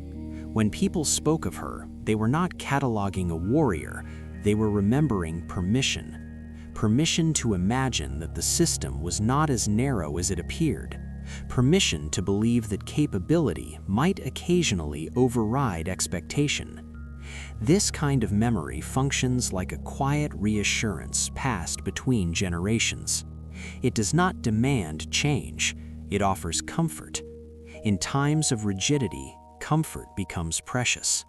When people spoke of her, they were not cataloging a warrior, they were remembering permission. Permission to imagine that the system was not as narrow as it appeared. Permission to believe that capability might occasionally override expectation. This kind of memory functions like a quiet reassurance passed between generations. It does not demand change, it offers comfort. In times of rigidity, comfort becomes precious.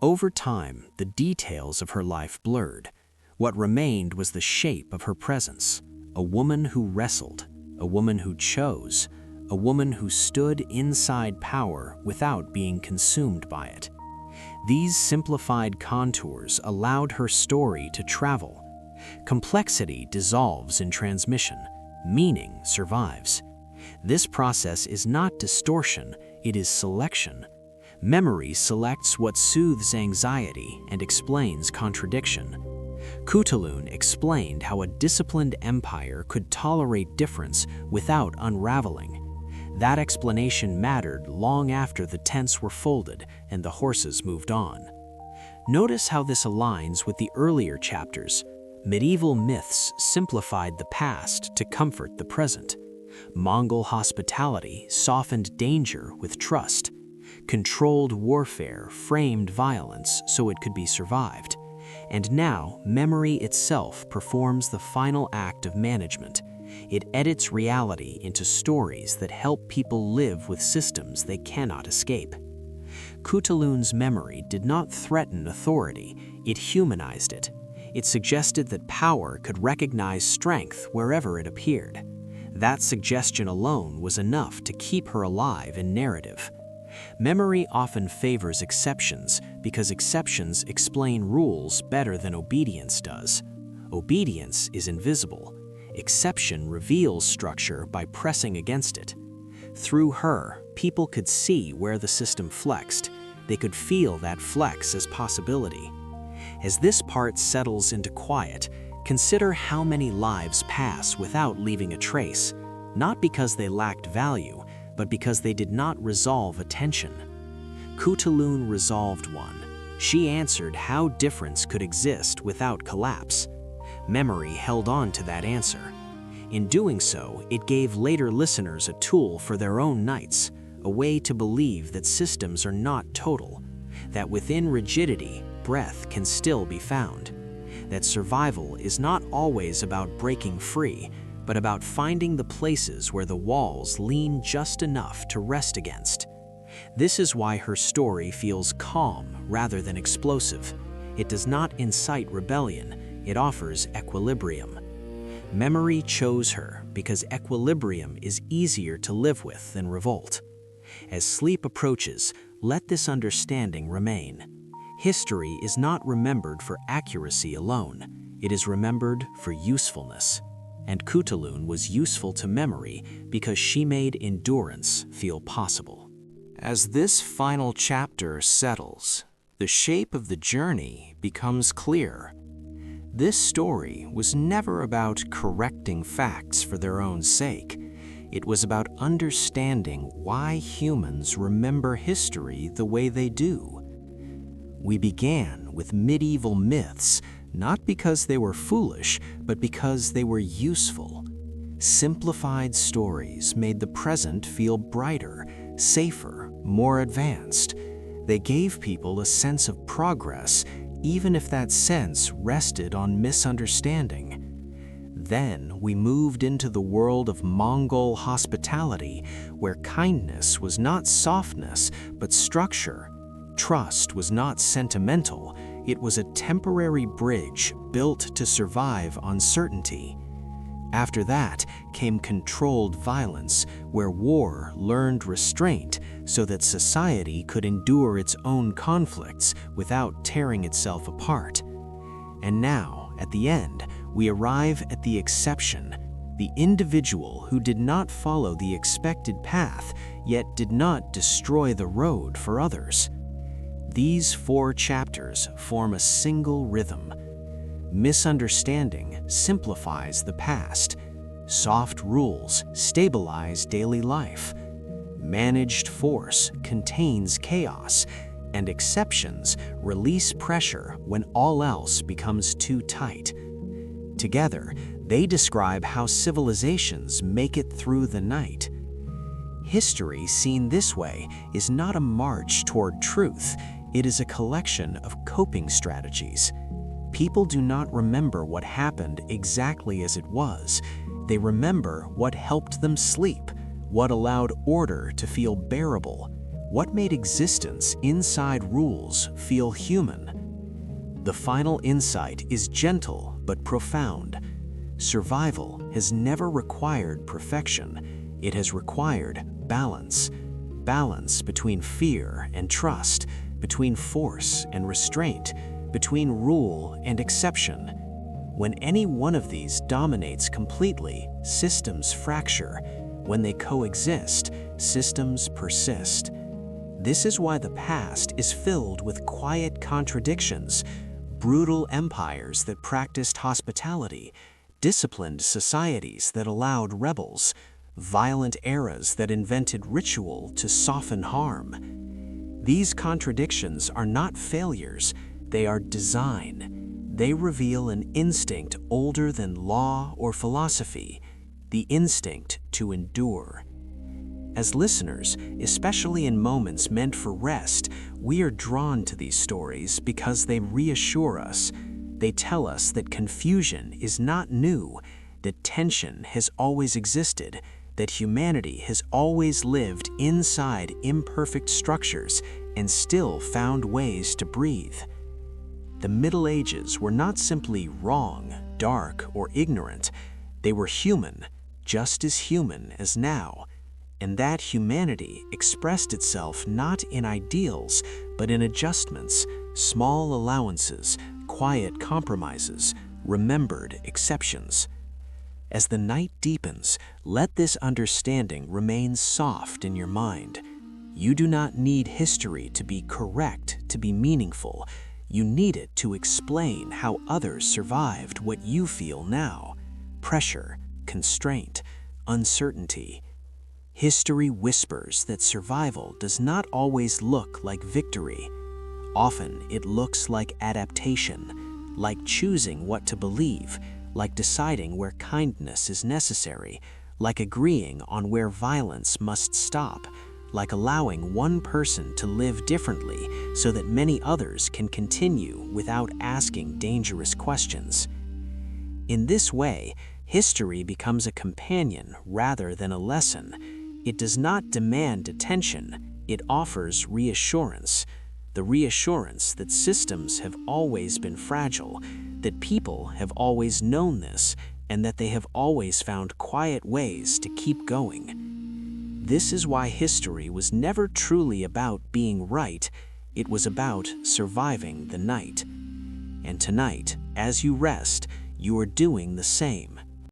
Over time, the details of her life blurred. What remained was the shape of her presence, a woman who wrestled, a woman who chose, a woman who stood inside power without being consumed by it. These simplified contours allowed her story to travel. Complexity dissolves in transmission, meaning survives. This process is not distortion, it is selection. Memory selects what soothes anxiety and explains contradiction. Khutulun explained how a disciplined empire could tolerate difference without unraveling. That explanation mattered long after the tents were folded and the horses moved on. Notice how this aligns with the earlier chapters. Medieval myths simplified the past to comfort the present. Mongol hospitality softened danger with trust. Controlled warfare framed violence so it could be survived. And now, memory itself performs the final act of management. It edits reality into stories that help people live with systems they cannot escape. Khutulun's memory did not threaten authority, it humanized it. It suggested that power could recognize strength wherever it appeared. That suggestion alone was enough to keep her alive in narrative. Memory often favors exceptions because exceptions explain rules better than obedience does. Obedience is invisible. Exception reveals structure by pressing against it. Through her, people could see where the system flexed. They could feel that flex as possibility. As this part settles into quiet, consider how many lives pass without leaving a trace, not because they lacked value, but because they did not resolve a tension. Khutulun resolved one. She answered how difference could exist without collapse. Memory held on to that answer. In doing so, it gave later listeners a tool for their own nights, a way to believe that systems are not total, that within rigidity, breath can still be found, that survival is not always about breaking free, but about finding the places where the walls lean just enough to rest against. This is why her story feels calm rather than explosive. It does not incite rebellion, it offers equilibrium. Memory chose her because equilibrium is easier to live with than revolt. As sleep approaches, let this understanding remain. History is not remembered for accuracy alone, it is remembered for usefulness. And Khutulun was useful to memory because she made endurance feel possible. As this final chapter settles, the shape of the journey becomes clear. This story was never about correcting facts for their own sake. It was about understanding why humans remember history the way they do. We began with medieval myths, not because they were foolish, but because they were useful. Simplified stories made the present feel brighter, safer, more advanced. They gave people a sense of progress, even if that sense rested on misunderstanding. Then we moved into the world of Mongol hospitality, where kindness was not softness, but structure. Trust was not sentimental, it was a temporary bridge built to survive uncertainty. After that came controlled violence, where war learned restraint so that society could endure its own conflicts without tearing itself apart. And now, at the end, we arrive at the exception, the individual who did not follow the expected path, yet did not destroy the road for others. These 4 chapters form a single rhythm. Misunderstanding simplifies the past. Soft rules stabilize daily life. Managed force contains chaos, and exceptions release pressure when all else becomes too tight. Together, they describe how civilizations make it through the night. History seen this way is not a march toward truth, it is a collection of coping strategies. People do not remember what happened exactly as it was. They remember what helped them sleep, what allowed order to feel bearable, what made existence inside rules feel human. The final insight is gentle but profound. Survival has never required perfection. It has required balance. Balance between fear and trust, between force and restraint, between rule and exception. When any one of these dominates completely, systems fracture. When they coexist, systems persist. This is why the past is filled with quiet contradictions, brutal empires that practiced hospitality, disciplined societies that allowed rebels, violent eras that invented ritual to soften harm. These contradictions are not failures, they are design. They reveal an instinct older than law or philosophy, the instinct to endure. As listeners, especially in moments meant for rest, we are drawn to these stories because they reassure us. They tell us that confusion is not new, that tension has always existed, that humanity has always lived inside imperfect structures and still found ways to breathe. The Middle Ages were not simply wrong, dark, or ignorant. They were human, just as human as now. And that humanity expressed itself not in ideals, but in adjustments, small allowances, quiet compromises, remembered exceptions. As the night deepens, let this understanding remain soft in your mind. You do not need history to be correct to be meaningful. You need it to explain how others survived what you feel now: pressure, constraint, uncertainty. History whispers that survival does not always look like victory. Often it looks like adaptation, like choosing what to believe, like deciding where kindness is necessary, like agreeing on where violence must stop, like allowing one person to live differently so that many others can continue without asking dangerous questions. In this way, history becomes a companion rather than a lesson. It does not demand attention, it offers reassurance. The reassurance that systems have always been fragile, that people have always known this, and that they have always found quiet ways to keep going. This is why history was never truly about being right, it was about surviving the night. And tonight, as you rest, you are doing the same.